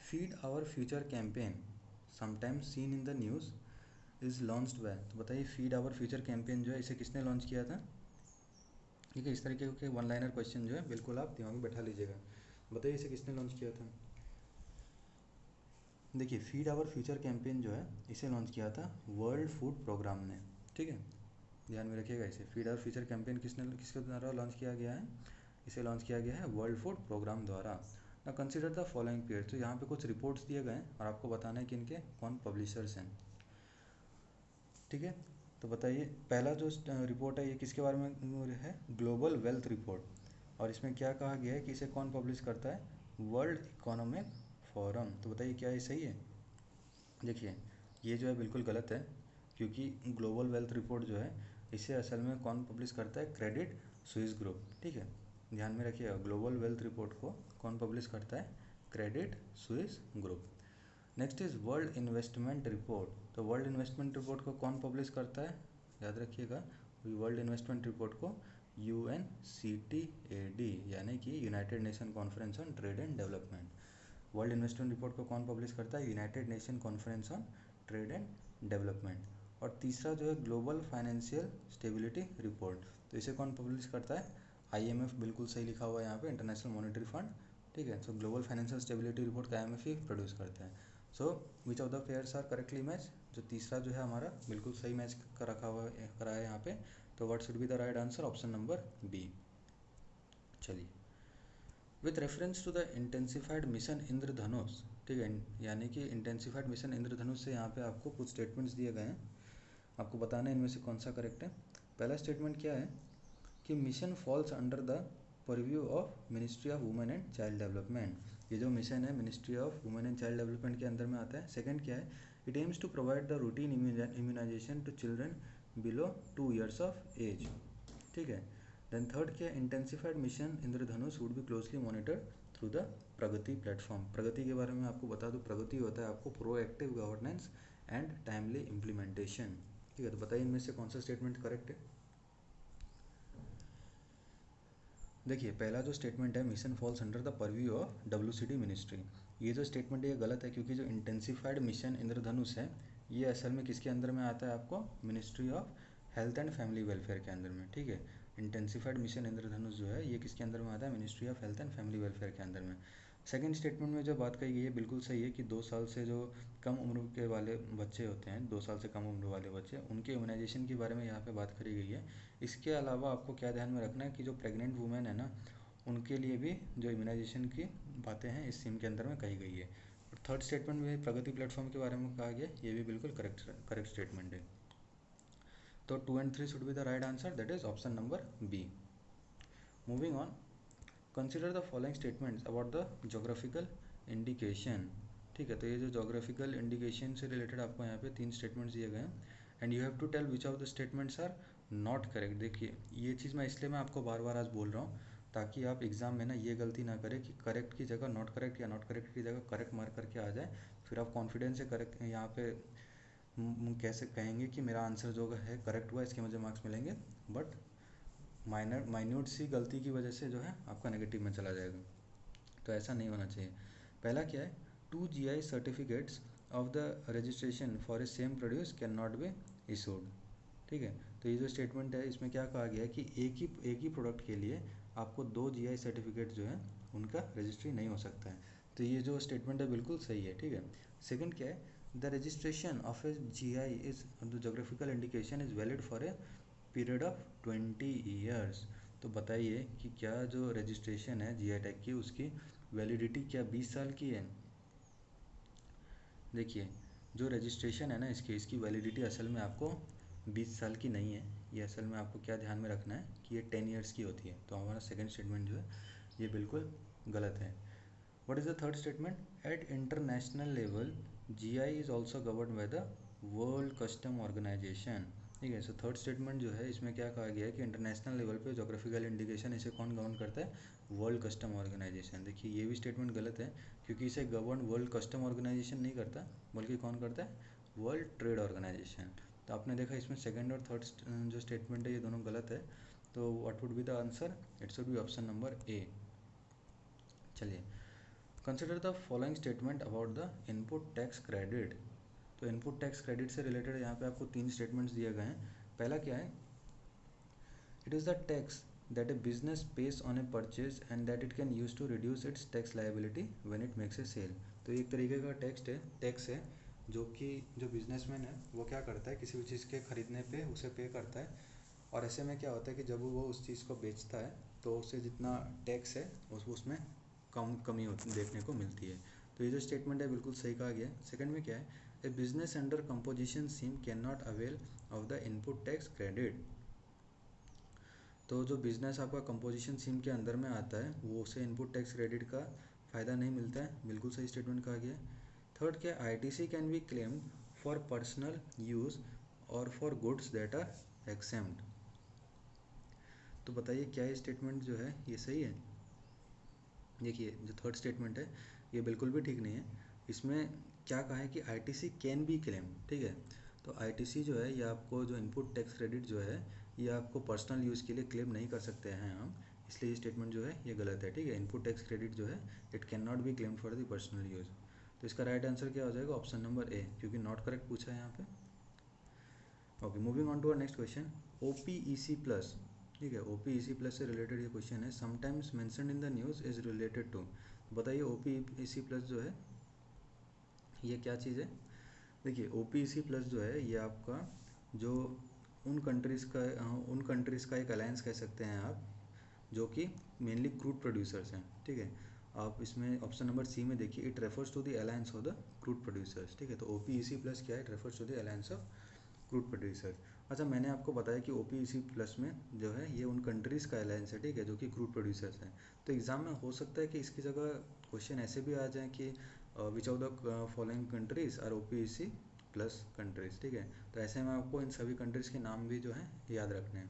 Feed our future campaign sometimes seen in the news is launched by. तो बताइए, फीड आवर फ्यूचर कैंपेन जो है इसे किसने लॉन्च किया था। ठीक है, इस तरीके के वन लाइनर क्वेश्चन जो है बिल्कुल आप दिमाग में बैठा लीजिएगा। बताइए इसे किसने लॉन्च किया था। देखिए, फीड आवर फ्यूचर कैंपेन जो है इसे लॉन्च किया था वर्ल्ड फूड प्रोग्राम ने। ठीक है, ध्यान में रखिएगा इसे। फीड आवर फ्यूचर कैंपेन किसके द्वारा लॉन्च किया गया है, इसे लॉन्च किया गया है वर्ल्ड फूड प्रोग्राम द्वारा। ना कंसिडर द फॉलोइंग पेयर्स। तो यहाँ पे कुछ रिपोर्ट्स दिए गए हैं और आपको बताना है कि इनके कौन पब्लिशर्स हैं। ठीक है, तो बताइए, पहला जो रिपोर्ट है ये किसके बारे में है, ग्लोबल वेल्थ रिपोर्ट। और इसमें क्या कहा गया है कि इसे कौन पब्लिश करता है, वर्ल्ड इकोनॉमिक फोरम। तो बताइए क्या ये सही है। देखिए, ये जो है बिल्कुल गलत है, क्योंकि ग्लोबल वेल्थ रिपोर्ट जो है इसे असल में कौन पब्लिश करता है, क्रेडिट स्विस ग्रुप। ठीक है, ध्यान में रखिएगा, ग्लोबल वेल्थ रिपोर्ट को कौन पब्लिश करता है, Credit Suisse group. Next is world investment report. तो वर्ल्ड इन्वेस्टमेंट रिपोर्ट को कौन पब्लिश करता है, याद रखिएगा, वर्ल्ड इन्वेस्टमेंट रिपोर्ट को UNCTAD, यानी कि United nation conference on trade and development. World investment report को कौन पब्लिश करता है, United nation conference on trade and development. और तीसरा जो है ग्लोबल फाइनेंशियल स्टेबिलिटी रिपोर्ट, तो इसे कौन पब्लिश करता है, IMF। बिल्कुल सही लिखा हुआ है यहाँ पे, इंटरनेशनल मॉनेटरी फंड। ठीक है, so global financial stability report का IMF ही प्रोड्यूस करता है। So which of the pairs are correctly match, जो तीसरा जो है हमारा बिल्कुल सही मैच कर रखा हुआ करा है यहाँ पे, तो what should be the right answer? Option number B. चलिए, with reference to the intensified mission Indradhanush, ठीक है, यानी कि इंटेंसिफाइड मिशन इंद्रधनुष से यहाँ पे आपको कुछ स्टेटमेंट्स दिए गए हैं, आपको बताना है इनमें से कौन सा करेक्ट है। पहला स्टेटमेंट क्या है कि mission falls under the purview of ministry of women and child development, ये जो मिशन है ministry of women and child development के अंदर में आता है। सेकंड क्या है, it aims to provide the routine immunisation to children below 2 years of age, ठीक है। देन थर्ड क्या है, intensified mission Indradhanush would be closely monitor through the Pragati platform. Pragati के बारे में आपको बता दूं, प्रगति होता है आपको proactive governance and timely implementation, ठीक है। तो बताइए इनमें से कौन सा स्टेटमेंट करेक्ट है। देखिए, पहला जो स्टेटमेंट है mission falls under the purview of WCD ministry, ये जो स्टेटमेंट है ये गलत है, क्योंकि जो इंटेंसिफाइड मिशन इंद्रधनुष है ये असल में किसके अंदर में आता है, आपको ministry of health and family welfare के अंदर में, ठीक है। इंटेंसिफाइड मिशन इंद्रधनुष जो है ये किसके अंदर में आता है, ministry of health and family welfare के अंदर में। सेकंड स्टेटमेंट में जो बात कही गई है बिल्कुल सही है कि 2 साल से जो कम उम्र के वाले बच्चे होते हैं, 2 साल से कम उम्र वाले बच्चे, उनके इम्यूनाइजेशन के बारे में यहाँ पे बात करी गई है। इसके अलावा आपको क्या ध्यान में रखना है कि जो प्रेग्नेंट वुमेन है ना, उनके लिए भी जो इम्यूनाइजेशन की बातें हैं इस स्कीम के अंदर में कही गई है। और थर्ड स्टेटमेंट में प्रगति प्लेटफॉर्म के बारे में कहा गया, ये भी बिल्कुल करेक्ट स्टेटमेंट है। तो 2 and 3 should be the right answer, that is option number B. Moving on, consider the following statements about the geographical indication, ठीक है। तो ये जो जोग्राफिकल इंडिकेशन से रिलेटेड आपको यहाँ पे 3 स्टेटमेंट्स दिए गए हैं and you have to tell which of the statements are not correct. देखिए, ये चीज़ मैं इसलिए मैं आपको बार बार आज बोल रहा हूँ ताकि आप एग्जाम में ना ये गलती ना करें कि करेक्ट की जगह नॉट करेक्ट या नॉट करेक्ट की जगह करेक्ट मार्क करके आ जाए, फिर आप कॉन्फिडेंस से करेक्ट यहाँ पे कैसे कहेंगे कि मेरा आंसर जो है करेक्ट हुआ, इसके मुझे मार्क्स मिलेंगे, बट माइन्यूट सी गलती की वजह से जो है आपका नेगेटिव में चला जाएगा। तो ऐसा नहीं होना चाहिए। पहला क्या है, 2 GI certificates of the registration for a same produce can not be issued, ठीक है। तो ये जो स्टेटमेंट है इसमें क्या कहा गया है कि एक ही प्रोडक्ट के लिए आपको 2 GI सर्टिफिकेट जो है उनका रजिस्ट्री नहीं हो सकता है। तो ये जो स्टेटमेंट है बिल्कुल सही है, ठीक है। सेकंड क्या है, the registration of A GI is the geographical indication is valid for a period of 20 years। तो बताइए कि क्या जो रजिस्ट्रेशन है GI टैग की उसकी वैलिडिटी क्या 20 साल की है। देखिए, जो रजिस्ट्रेशन है ना इसकी वैलिडिटी असल में आपको 20 साल की नहीं है, ये असल में आपको क्या ध्यान में रखना है कि ये 10 years की होती है। तो हमारा सेकंड स्टेटमेंट जो है ये बिल्कुल गलत है। What is the third statement, at international level GI is also govern by the world custom organisation, ठीक है। सो थर्ड स्टेटमेंट जो है इसमें क्या कहा गया है कि इंटरनेशनल लेवल पे जोग्राफिकल इंडिकेशन इसे कौन गवर्न करता है, वर्ल्ड कस्टम ऑर्गेनाइजेशन। देखिए, ये भी स्टेटमेंट गलत है, क्योंकि इसे गवर्न वर्ल्ड कस्टम ऑर्गेनाइजेशन नहीं करता, बल्कि कौन करता है, वर्ल्ड ट्रेड ऑर्गेनाइजेशन। तो आपने देखा इसमें सेकंड और थर्ड जो स्टेटमेंट है ये दोनों गलत है। तो what would be the answer, it should be option number A. चलिए, consider the following statement about the input tax credit. तो इनपुट टैक्स क्रेडिट से रिलेटेड यहाँ पे आपको 3 स्टेटमेंट्स दिए गए हैं। पहला क्या है, it is the tax that a business pays on a purchase and that it can use to reduce its tax liability when it makes a sale. तो एक तरीके का टैक्स है जो कि जो बिजनेसमैन है वो क्या करता है, किसी भी चीज़ के खरीदने पे उसे पे करता है, और ऐसे में क्या होता है कि जब वो उस चीज़ को बेचता है तो उससे जितना टैक्स है उसमें कमी देखने को मिलती है। तो ये जो स्टेटमेंट है बिल्कुल सही कहा गया है। सेकंड में क्या है, a business under composition scheme can not avail of the input tax credit. तो जो बिजनेस आपका कंपोजिशन स्कीम के अंदर में आता है वो उसे इनपुट टैक्स क्रेडिट का फ़ायदा नहीं मिलता है, बिल्कुल सही स्टेटमेंट कहा गया है। थर्ड क्या, ITC can be claimed for personal use और फॉर गुड्स दैट आर एक्सेम्प्ट। तो बताइए क्या ये स्टेटमेंट जो है ये सही है। देखिए, जो थर्ड स्टेटमेंट है ये बिल्कुल भी ठीक नहीं है। इसमें क्या कहा है कि ITC कैन बी क्लेम, ठीक है। तो ITC जो है ये आपको जो इनपुट टैक्स क्रेडिट जो है ये आपको पर्सनल यूज़ के लिए क्लेम नहीं कर सकते हैं हम, इसलिए ये स्टेटमेंट जो है ये गलत है, ठीक है। इनपुट टैक्स क्रेडिट जो है it can not be claim for the personal use. तो इसका राइट आंसर क्या हो जाएगा, ऑप्शन नंबर ए, क्योंकि नॉट करेक्ट पूछा है यहाँ पे। Okay, moving on to our next question, OPEC plus, ठीक है। OPEC प्लस से रिलेटेड ये क्वेश्चन है, sometimes mentioned in the news is related to. बताइए OPEC प्लस जो है ये क्या चीज़ है। देखिए, OPEC प्लस जो है ये आपका जो उन कंट्रीज़ का एक अलायंस कह सकते हैं आप, जो कि मेनली क्रूड प्रोड्यूसर्स हैं, ठीक है। आप इसमें ऑप्शन नंबर सी में देखिए, it refers to the alliance of the crude producers, ठीक है। तो OPEC प्लस क्या है, it refers to the alliance of crude producers. अच्छा, मैंने आपको बताया कि OPEC प्लस में जो है ये उन कंट्रीज़ का अलायंस है, ठीक है, जो कि क्रूड प्रोड्यूसर्स हैं। तो एग्जाम में हो सकता है कि इसकी जगह क्वेश्चन ऐसे भी आ जाए कि which of the following countries are OPEC plus countries, ठीक है। तो ऐसे में आपको इन सभी कंट्रीज़ के नाम भी जो है याद रखने हैं।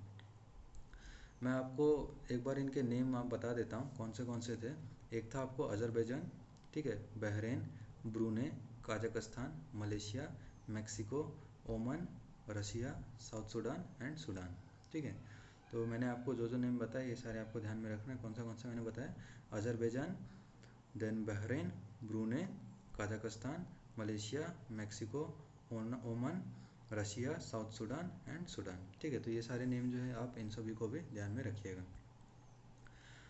मैं आपको एक बार इनके नेम आप बता देता हूँ कौन से थे। एक था आपको अजरबैजान, ठीक है, Bahrain, Brunei, Kazakhstan, Malaysia, Mexico, Oman, Russia, South Sudan and Sudan, ठीक है। तो मैंने आपको जो नेम बताए ये सारे आपको ध्यान में रखना है। कौन सा मैंने बताया, Azerbaijan, then Bahrain, Brunei, Kazakhstan, Malaysia, Mexico, Oman, Russia, South Sudan and Sudan, ठीक है। तो ये सारे नेम जो है आप इन सभी को भी ध्यान में रखिएगा।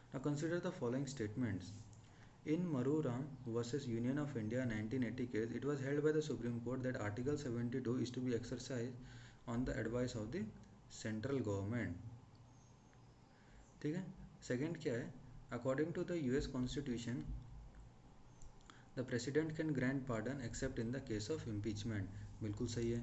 Now consider the following statements. In Maruram versus Union of India 1980 case, it was held by the Supreme Court that Article 72 is to be exercised on the advice of the central government, ठीक है। Second क्या है, according to the US Constitution the president can grant pardon except in the case of impeachment, बिल्कुल सही है।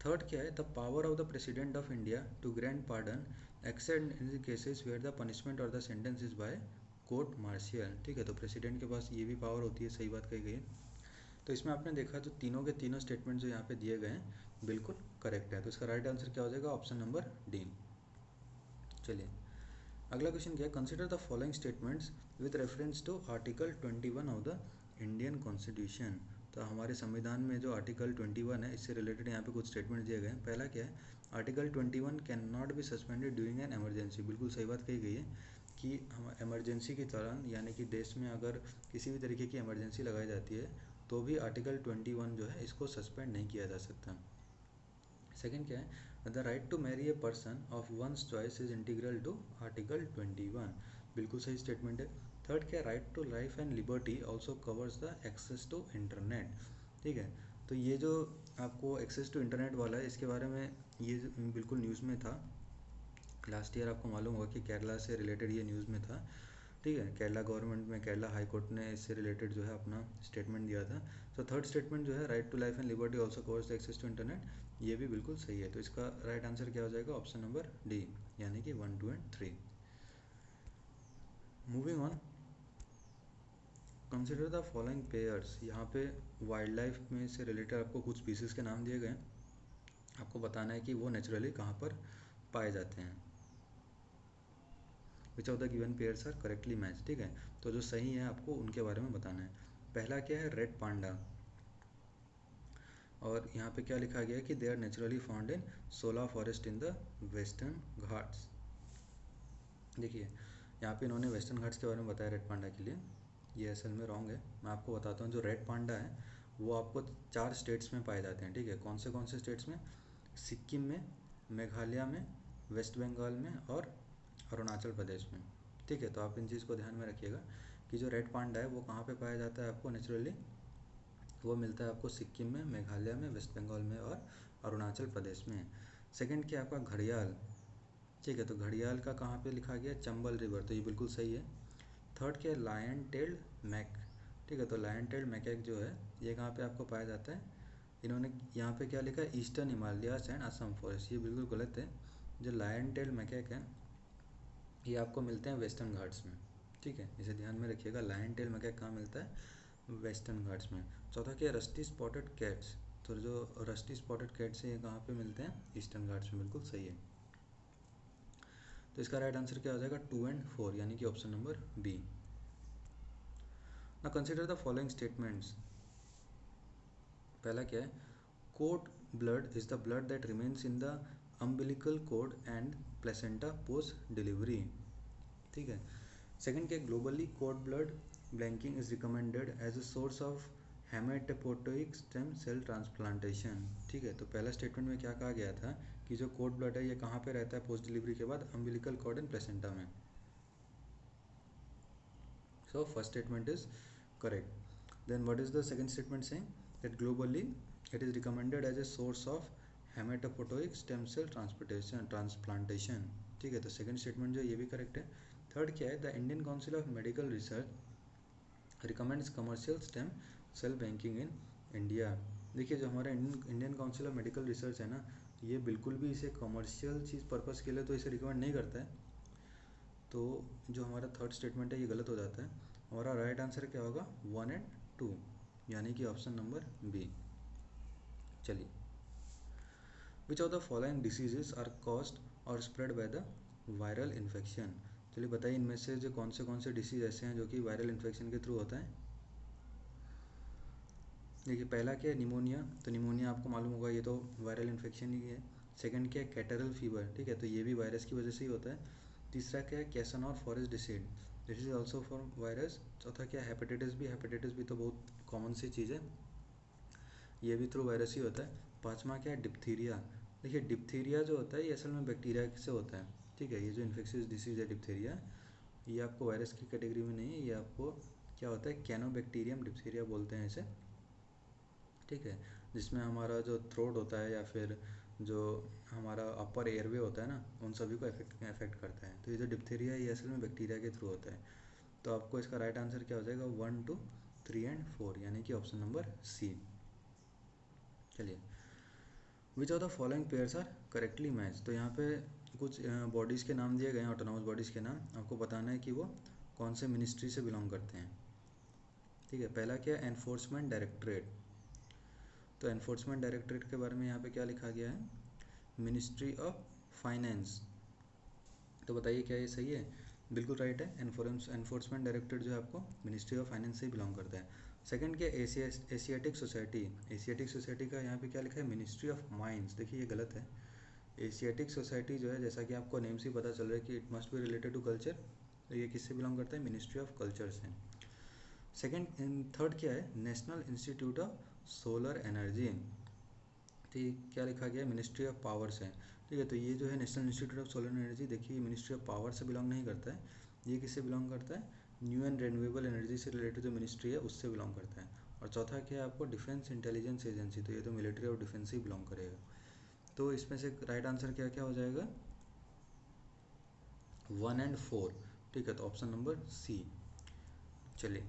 Third क्या है, the power of the president of India to grant pardon except in the cases where the punishment or the sentence is by court martial, ठीक है। तो president के पास ये भी पावर होती है, सही बात कही गई है। तो इसमें आपने देखा जो तीनों के तीनों स्टेटमेंट जो यहाँ पे दिए गए हैं बिल्कुल करेक्ट है। तो इसका राइट आंसर क्या हो जाएगा, ऑप्शन नंबर डी। चलिए अगला क्वेश्चन क्या है, consider the following statements with reference to article 21 of the Indian constitution. तो हमारे संविधान में जो आर्टिकल 21 है इससे रिलेटेड यहाँ पे कुछ स्टेटमेंट दिए गए हैं। पहला क्या है, article 21 can not be suspended during an emergency, बिल्कुल सही बात कही गई है कि हम एमरजेंसी के दौरान, यानी कि देश में अगर किसी भी तरीके की एमरजेंसी लगाई जाती है तो भी आर्टिकल 21 जो है इसको सस्पेंड नहीं किया जा सकता। सेकेंड क्या है, the right to marry a person of one's choice is integral to article 21, बिल्कुल सही स्टेटमेंट है। थर्ड क्या है, right to life and liberty also covers the access to internet, ठीक है। तो ये जो आपको एक्सेस टू इंटरनेट वाला है इसके बारे में ये बिल्कुल न्यूज़ में था लास्ट ईयर, आपको मालूम होगा कि केरला से रिलेटेड ये न्यूज़ में था, ठीक है। केरला गवर्नमेंट में केरला हाई कोर्ट ने इससे रिलेटेड जो है अपना स्टेटमेंट दिया था। तो थर्ड स्टेटमेंट जो है, right to life and liberty also covers the access to internet, ये भी बिल्कुल सही है। तो इसका राइट आंसर क्या हो जाएगा, ऑप्शन नंबर डी, यानी कि 1, 2 and 3। Moving on, consider the following pairs. यहाँ पे वाइल्ड लाइफ में से रिलेटेड आपको कुछ स्पीसीज़ के नाम दिए गए हैं, आपको बताना है कि वो नेचुरली कहाँ पर पाए जाते हैं। Which of the given pairs are correctly match, ठीक है। तो जो सही है आपको उनके बारे में बताना है। पहला क्या है, रेड पांडा, और यहाँ पे क्या लिखा गया है कि they are naturally found in shola forest in the Western Ghats. देखिए यहाँ पे इन्होंने वेस्टर्न घाट्स के बारे में बताया रेड पांडा के लिए, ये असल में रॉन्ग है। मैं आपको बताता हूँ, जो रेड पांडा है वो आपको 4 स्टेट्स में पाए जाते हैं, ठीक है। कौन से स्टेट्स में, सिक्किम में, मेघालय में, वेस्ट बंगाल में और अरुणाचल प्रदेश में, ठीक है। तो आप इन चीज़ को ध्यान में रखिएगा कि जो रेड पांडा है वो कहाँ पे पाया जाता है आपको नेचुरली, वो मिलता है आपको सिक्किम में, मेघालय में, वेस्ट बंगाल में और अरुणाचल प्रदेश में। सेकंड क्या आपका घड़ियाल, ठीक है। तो घड़ियाल का कहाँ पे लिखा गया, चंबल रिवर, तो ये बिल्कुल सही है। थर्ड क्या है, लायन टेल्ड मैक, ठीक है। तो लायन टेल्ड मैकेक जो है ये कहाँ पे आपको पाया जाता है, इन्होंने यहाँ पे क्या लिखा है, eastern Himalayas and Assam forest, ये बिल्कुल गलत है। जो लायन टेल्ड मैकेक है ये आपको मिलते हैं वेस्टर्न घाट्स में, ठीक है। इसे ध्यान में रखिएगा, लायन टेल मैकेक कहाँ मिलता है, वेस्टर्न घाट्स में। चौथा क्या है, रस्टी स्पॉटेड कैट्स, तो जो रस्टी स्पॉटेड कैट्स हैं ये कहाँ पे मिलते हैं, ईस्टर्न घाट्स में, बिल्कुल सही है। तो इसका राइट आंसर क्या हो जाएगा, 2 एंड 4, यानी कि option number B. Now consider the following statements. पहला क्या है, cord blood is the blood that remains in the umbilical cord and placenta post delivery, ठीक है। सेकंड क्या, globally cord blood banking is recommended as a source of haematopoietic stem cell transplantation, ठीक है। तो पहला स्टेटमेंट में क्या कहा गया था कि जो कोड ब्लड है ये कहाँ पे रहता है पोस्ट डिलीवरी के बाद, अम्बिलिकल कॉर्ड एंड प्लेसेंटा में। So first statement is correct. Then what is the second statement saying, that globally it is recommended as a source of haematopoietic stem cell transplantation. ठीक है, तो second statement जो ये भी correct है। Third क्या है, the Indian Council of Medical Research recommends commercial stem cell banking in India. देखिए जो हमारा Indian Council of Medical Research है ना, ये बिल्कुल भी इसे कमर्शियल चीज़ पर्पज़ के लिए तो इसे रिकमेंड नहीं करता है। तो जो हमारा थर्ड स्टेटमेंट है ये गलत हो जाता है। हमारा राइट आंसर क्या होगा, 1 और 2, यानी कि ऑप्शन नंबर बी। चलिए, which of the following diseases are caused or spread by the viral infection. चलिए बताइए इनमें से जो कौन से डिसीज ऐसे हैं जो कि वायरल इन्फेक्शन के थ्रू होता है। देखिए पहला क्या है, निमोनिया। तो निमोनिया आपको मालूम होगा ये तो वायरल इन्फेक्शन ही है। सेकंड क्या है, कैटरल फीवर। ठीक है, तो ये भी वायरस की वजह से ही होता है। तीसरा क्या है, Kyasanur forest disease, this is also from virus. चौथा क्या है, हेपेटाइटिस बी तो बहुत कॉमन सी चीज़ है, ये भी थ्रू वायरस ही होता है। पाँचवा क्या है, डिप्थीरिया। देखिए डिप्थीरिया जो होता है ये असल में बैक्टीरिया से होता है। ठीक है, ये जो इन्फेक्शियस डिसीज़ है डिप्थीरिया, ये आपको वायरस की कैटेगरी में नहीं है, ये आपको क्या होता है, कैनोबैक्टीरियम डिप्थीरिया बोलते हैं इसे। ठीक है, जिसमें हमारा जो थ्रोट होता है या फिर जो हमारा अपर एयरवे होता है ना, उन सभी को अफेक्ट करता है। तो ये जो डिप्थीरिया ये असल में बैक्टीरिया के थ्रू होता है। तो आपको इसका राइट आंसर क्या हो जाएगा, 1, 2, 3 एंड 4, यानी कि ऑप्शन नंबर सी। चलिए, which of the following pairs are correctly match. तो यहाँ पे कुछ बॉडीज़ के नाम दिए गए हैं, ऑटोनॉमस बॉडीज़ के नाम। आपको बताना है कि वो कौन से मिनिस्ट्री से बिलोंग करते हैं। ठीक है, पहला क्या है, एनफोर्समेंट डायरेक्टरेट। तो एनफोर्समेंट डायरेक्टरेट के बारे में यहाँ पे क्या लिखा गया है, मिनिस्ट्री ऑफ फाइनेंस। तो बताइए क्या ये सही है, बिल्कुल राइट है। एनफोर्समेंट डायरेक्टरेट जो है आपको मिनिस्ट्री ऑफ फाइनेंस से ही बिलोंग करता है। सेकंड क्या, एशियाटिक सोसाइटी। एशियाटिक सोसाइटी का यहाँ पे क्या लिखा है, मिनिस्ट्री ऑफ माइंस। देखिए ये गलत है। एशियाटिक सोसाइटी जो है, जैसा कि आपको नेम से पता चल रहा है कि it must be related to culture, तो ये किससे बिलोंग करता है, मिनिस्ट्री ऑफ कल्चर से। सेकंड थर्ड क्या है, National Institute of Solar Energy. तो ये क्या लिखा गया है, मिनिस्ट्री ऑफ पावर से। ठीक है, तो ये जो है National Institute of Solar energy, देखिए ये मिनिस्ट्री ऑफ पावर से बिलोंग नहीं करता है। ये किससे बिलोंग करता है, न्यू एंड रिन्यूएबल एनर्जी से रिलेटेड जो मिनिस्ट्री है उससे बिलोंग करता है। और चौथा क्या है आपको, डिफेंस इंटेलिजेंस एजेंसी। तो ये तो मिलिट्री और डिफेंस ही बिलोंग करेगा। तो इसमें से राइट आंसर क्या क्या हो जाएगा, 1 एंड 4। ठीक है, तो ऑप्शन नंबर सी। चलिए,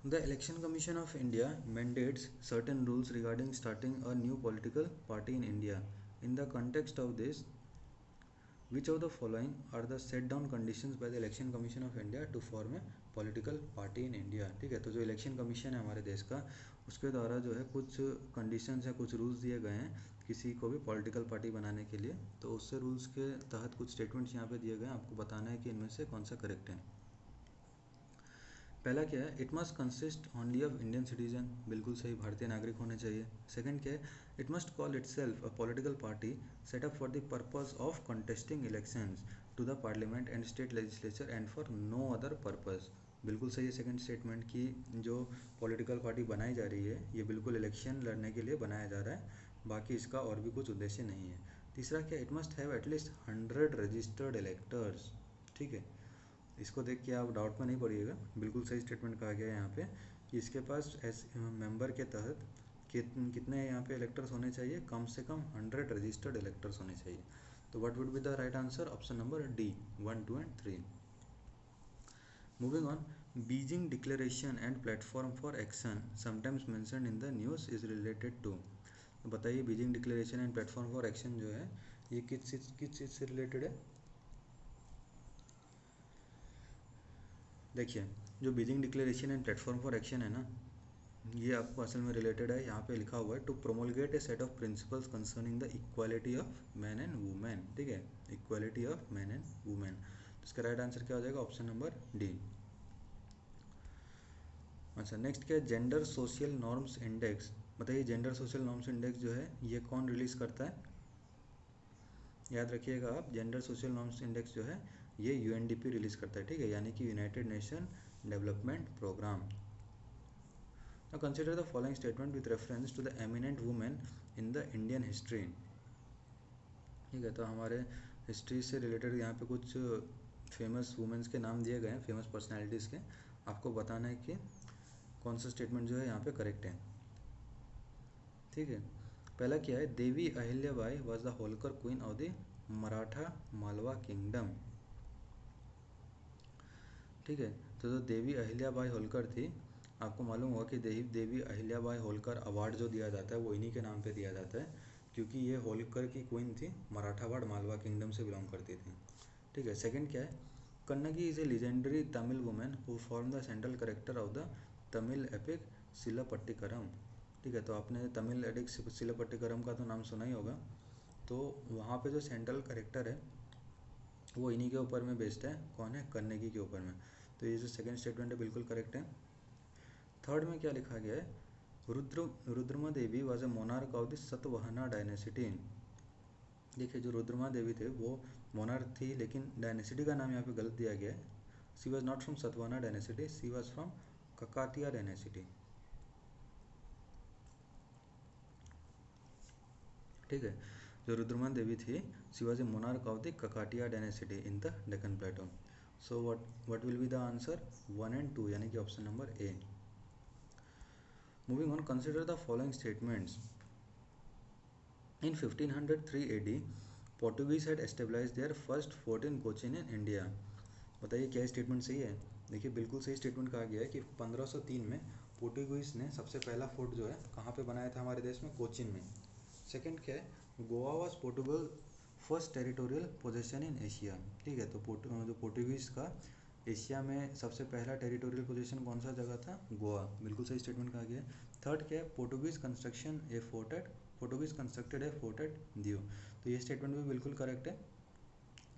the election commission of India mandates certain rules regarding starting a new political party in India. In the context of this, which of the following are the set down conditions by the election commission of India to form a political party in India? ठीक है, तो जो election commission है हमारे देश का, उसके द्वारा जो है कुछ कंडीशंस या कुछ रूल्स दिए गए हैं किसी को भी पॉलिटिकल पार्टी बनाने के लिए। तो उससे रूल्स के तहत कुछ स्टेटमेंट्स यहाँ पे दिए गए हैं, आपको बताना है कि इनमें से कौन सा करेक्ट है। पहला क्या है, it must consist only of Indian citizen. बिल्कुल सही, भारतीय नागरिक होने चाहिए। सेकंड क्या है, it must call itself a political party set up for the purpose of contesting elections to the parliament and state legislature and for no other purpose. बिल्कुल सही है सेकंड स्टेटमेंट की, जो पॉलिटिकल पार्टी बनाई जा रही है ये बिल्कुल इलेक्शन लड़ने के लिए बनाया जा रहा है, बाकी इसका और भी कुछ उद्देश्य नहीं है। तीसरा क्या, it must have at least 100 registered electors. ठीक है, इसको देख के आप डाउट में नहीं पड़िएगा, बिल्कुल सही स्टेटमेंट कहा गया है यहाँ पे कि इसके पास मेंबर के तहत कितने यहाँ पे इलेक्टर्स होने चाहिए, कम से कम 100 रजिस्टर्ड इलेक्टर्स होने चाहिए। तो what would be the right answer, option number D, 1, 2 and 3। Moving on, Beijing declaration and platform for action sometimes mentioned in the news is related to. तो बताइए Beijing declaration and platform for action जो है ये किस चीज़ से related है। देखिए जो Beijing declaration and platform for action है ना, ये आपको असल में रिलेटेड है, यहाँ पे लिखा हुआ है to promulgate a set of principles concerning the equality of man and women. ठीक है, equality of man and women. तो इसका राइट आंसर क्या हो जाएगा, ऑप्शन नंबर डी। अच्छा नेक्स्ट क्या है, जेंडर सोशल नॉर्म्स इंडेक्स। बताइए जेंडर सोशल नॉर्म्स इंडेक्स जो है ये कौन रिलीज करता है, याद रखिएगा आप, जेंडर सोशल नॉर्म्स इंडेक्स जो है ये यूएनडीपी रिलीज करता है। ठीक है, यानी कि United Nation Development Programme. Now consider the following statement with reference to the eminent women in the Indian history. ठीक है, तो हमारे हिस्ट्री से रिलेटेड यहाँ पे कुछ फेमस वुमेन्स के नाम दिए गए हैं, फेमस पर्सनालिटीज़ के। आपको बताना है कि कौन सा स्टेटमेंट जो है यहाँ पे करेक्ट है। ठीक है, पहला क्या है, Devi Ahilyabai was the Holkar queen of the Maratha Malwa kingdom. ठीक है, तो जो देवी अहिल्याबाई होलकर थी, आपको मालूम होगा कि देवी अहिल्याबाई होलकर अवार्ड जो दिया जाता है वो इन्हीं के नाम पे दिया जाता है, क्योंकि ये होलकर की क्वीन थी, मराठावाड़ मालवा किंगडम से बिलोंग करती थी। ठीक है, सेकंड क्या है, Kannagi is a legendary Tamil women who form the central character of the Tamil epic Silappatikaram. ठीक है, तो आपने तमिल एपिक सिलापट्टिकरम का तो नाम सुना ही होगा, तो वहाँ पे जो सेंट्रल कैरेक्टर है वो इन्हीं के ऊपर में बेस्ड है, कौन है, कन्नगी के ऊपर में। तो ये जो सेकंड स्टेटमेंट है बिल्कुल करेक्ट है। थर्ड में क्या लिखा गया है, Rudrama Devi was a monarch of the Satavahana dynasty. देखिए, जो रुद्रमा देवी थे वो मोनार्क थी, लेकिन डायनेसिटी का नाम यहाँ पे गलत दिया गया है। She was not from Satavahana dynasty, she was from Kakatiya dynasty. ठीक है, जो रुद्रमान देवी थी, she was a monarch of the Kakatiya dynasty in the Deccan plateau. So what will be the answer, 1 and 2, यानी कि option number A. Moving on, consider the following statements. In 1503 AD Portuguese had establish their first fort in Cochin in India. बताइए क्या statement सही है। देखिए, बिल्कुल सही statement कहा गया है कि 1503 में पोर्टुगीज ने सबसे पहला फोर्ट जो है कहाँ पे बनाया था, हमारे देश में, कोचिन में। सेकंड क्या है, Goa was Portugal first territorial possession in Asia. ठीक है, तो जो पोर्टुगीज का एशिया में सबसे पहला टेरिटोरियल पोजीशन कौन सा जगह था, गोवा। बिल्कुल सही स्टेटमेंट कहा गया है। थर्ड क्या है, पोर्टुगीज कंस्ट्रक्टेड ए फोर्ट एट दियो। तो ये स्टेटमेंट भी बिल्कुल करेक्ट है,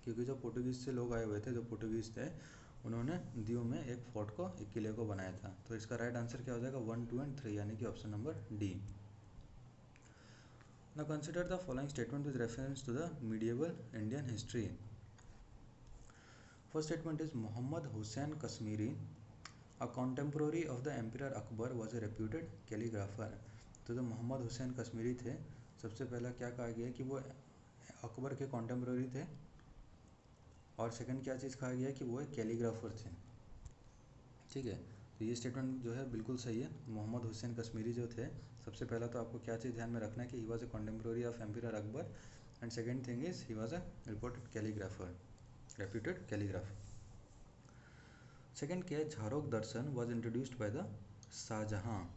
क्योंकि जो पोर्टुगीज से लोग आए हुए थे, जो पोर्टुगीज थे, उन्होंने दियो में एक फोर्ट को, एक किले को बनाया था। तो इसका राइट आंसर क्या हो जाएगा, 1, 2 and 3, यानी कि option number D. Now consider the following statement with reference to the medieval Indian history. First statement is Muhammad Hussain Kashmiri, a contemporary of the Emperor Akbar, was a reputed calligrapher. तो जो मोहम्मद हुसैन कश्मीरी थे, सबसे पहला क्या कहा गया है कि वो अकबर के कॉन्टेम्प्रोरी थे, और सेकंड क्या चीज़ कहा गया है कि वो एक कैलीग्राफर थे। ठीक है, तो ये स्टेटमेंट जो है बिल्कुल सही है। मोहम्मद हुसैन कश्मीरी जो थे, सबसे पहला तो आपको क्या चीज़ ध्यान में रखना है कि he was a contemporary of emperor Akbar, and second thing is he was a reputed calligrapher. Second क्या है, Jharokha Darshan was introduced by the Shahjahan.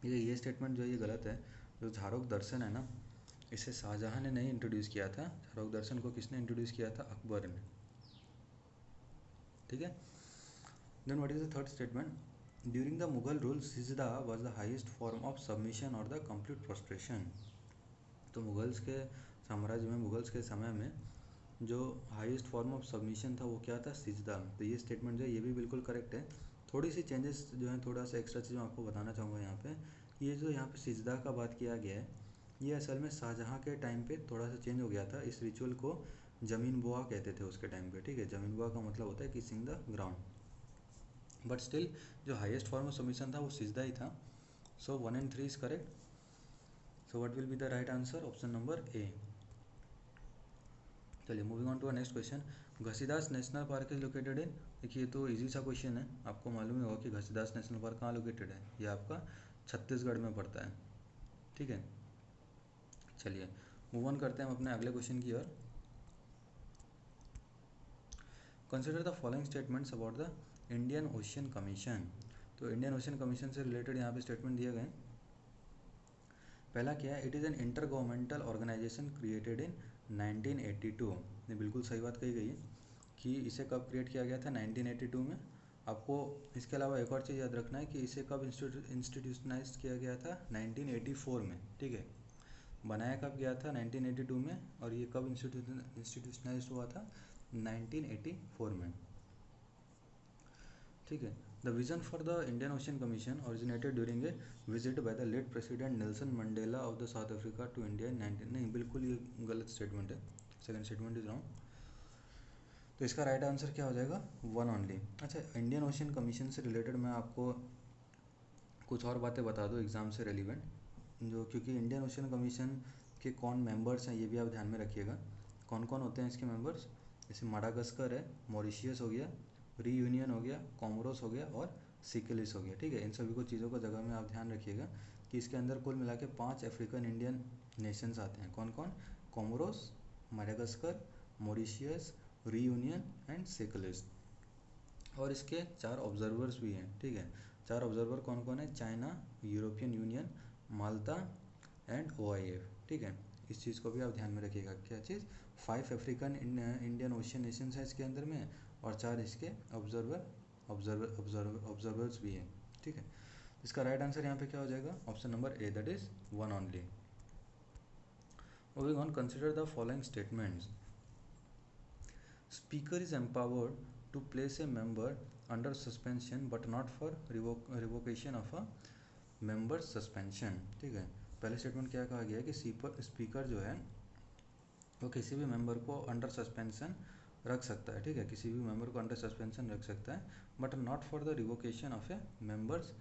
ये स्टेटमेंट जो है ये गलत है। जो झारोक दर्शन है ना, इसे शाहजहाँ ने नहीं इंट्रोड्यूस किया था। झारोक दर्शन को किसने इंट्रोड्यूस किया था, अकबर ने। ठीक है, then what is the third statement, during the Mughal rule sijda was the highest form of submission or the complete prostration. तो मुगल्स के साम्राज्य में, मुगल्स के समय में जो हाईएस्ट फॉर्म ऑफ सबमिशन था वो क्या था, सिजदा। तो ये स्टेटमेंट जो है ये भी बिल्कुल करेक्ट है। थोड़ी सी चेंजेस जो है, थोड़ा सा एक्स्ट्रा चीज़ मैं आपको बताना चाहूँगा यहाँ पे। ये जो यहाँ पे सिजदा का बात किया गया है, ये असल में शाहजहाँ के टाइम पे थोड़ा सा चेंज हो गया था। इस रिचुअल को ज़मीन बुआ कहते थे उसके टाइम पे। ठीक है, ज़मीन बुआ का मतलब होता है kissing the ground, but still जो हाईएस्ट फॉर्म ऑफ सबमिशन था वो सिजदा ही था। So 1 and 3 is correct. So what will be the right answer, option number A. चलिए, moving on to next question. Ghasidas national park is located in, देखिए ये तो easy सा क्वेश्चन है, आपको मालूम ही होगा कि घसीदास नेशनल पार्क कहाँ लोकेटेड है। ये आपका छत्तीसगढ़ में पड़ता है। ठीक है, चलिए मूव ऑन करते हैं हम अपने अगले क्वेश्चन की ओर। Consider the following statements about the Indian Ocean commission. तो इंडियन ओशियन कमीशन से रिलेटेड यहाँ पे स्टेटमेंट दिए गए। पहला क्या है, it is an intergovernmental organisation created in 1982। ये बिल्कुल सही बात कही गई है कि इसे कब क्रिएट किया गया था, 1982 में। आपको इसके अलावा एक और चीज़ याद रखना है कि इसे कब इंस्टीट्यूशनलाइज किया गया था, 1984 में। ठीक है, बनाया कब गया था, 1982 में, और ये कब इंस्टीट्यूशनलाइज हुआ था, 1984 में। ठीक है, the vision for the Indian Ocean Commission originated during a visit by the late president Nelson Mandela of the South Africa to India in 19, नहीं बिल्कुल ये गलत स्टेटमेंट है, सेकंड स्टेटमेंट इज रॉन्ग। तो इसका राइट आंसर क्या हो जाएगा, 1 ओनली। अच्छा, इंडियन ओशियन कमीशन से रिलेटेड मैं आपको कुछ और बातें बता दूँ एग्ज़ाम से रेलिवेंट, जो क्योंकि इंडियन ओशियन कमीशन के कौन मेंबर्स हैं ये भी आप ध्यान में रखिएगा। कौन कौन होते हैं इसके मेंबर्स, जैसे माडागास्कर है, मॉरिशियस हो गया, रीयूनियन हो गया, कॉमोरोस हो गया, और सिकेलिस हो गया। ठीक है, इन सभी को चीज़ों को जगह में आप ध्यान रखिएगा कि इसके अंदर कुल मिला के 5 अफ्रीकन इंडियन नेशंस आते हैं। कौन कौन? Comoros, Madagascar, Mauritius, Reunion and Seychelles. और इसके 4 ऑब्जर्वर्स भी हैं, ठीक है। 4 ऑब्जर्वर कौन कौन है? China, European union, Malta and OIF, ठीक है। इस चीज़ को भी आप ध्यान में रखिएगा। क्या चीज़? 5 अफ्रीकन इंडियन ओशियन नेशंस है इसके अंदर में, और 4 इसके ऑब्जर्वर्स भी हैं, ठीक है। इसका राइट आंसर यहाँ पे क्या हो जाएगा? Option number A, that is 1 only. Moving on, consider the following statements. Speaker is empowered to place a member under suspension but not for revocation of a member suspension, ठीक है। पहले statement क्या कहा गया है कि स्पीकर जो है वो किसी भी मेंबर को अंडर सस्पेंशन रख सकता है, ठीक है। किसी भी मेंबर को अंडर सस्पेंशन रख सकता है, but not for the revocation of A members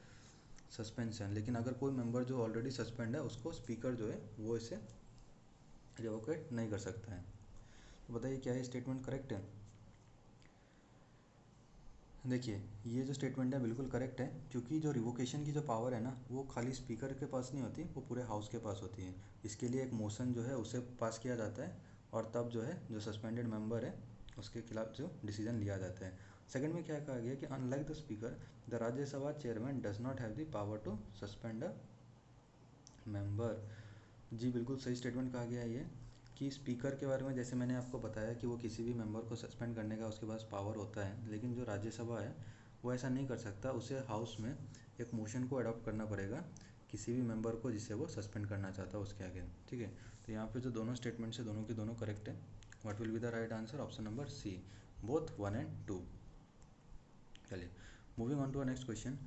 suspension. लेकिन अगर कोई मेंबर जो ऑलरेडी सस्पेंड है उसको स्पीकर जो है वो इसे रिवोकेट नहीं कर सकता है। तो बताइए क्या ये स्टेटमेंट करेक्ट है? देखिए, ये जो स्टेटमेंट है बिल्कुल करेक्ट है, क्योंकि जो रिवोकेशन की जो पावर है ना वो खाली स्पीकर के पास नहीं होती, वो पूरे हाउस के पास होती है। इसके लिए एक मोशन जो है उसे पास किया जाता है, और तब जो है जो सस्पेंडेड मेंबर है उसके खिलाफ जो डिसीजन लिया जाता है। सेकंड में क्या कहा गया कि unlike the speaker, the Rajya Sabha chairman does not have the power to suspend a member. जी बिल्कुल सही स्टेटमेंट कहा गया है ये, कि स्पीकर के बारे में जैसे मैंने आपको बताया कि वो किसी भी मेंबर को सस्पेंड करने का उसके पास पावर होता है, लेकिन जो राज्यसभा है वो ऐसा नहीं कर सकता। उसे हाउस में एक मोशन को अडॉप्ट करना पड़ेगा किसी भी मेंबर को जिसे वो सस्पेंड करना चाहता है उसके आगे, ठीक है। तो यहाँ पे जो दोनों स्टेटमेंट्स है दोनों के दोनों करेक्ट है। What will be the right answer? Option number C, both 1 and 2। चलिए, moving on to next question.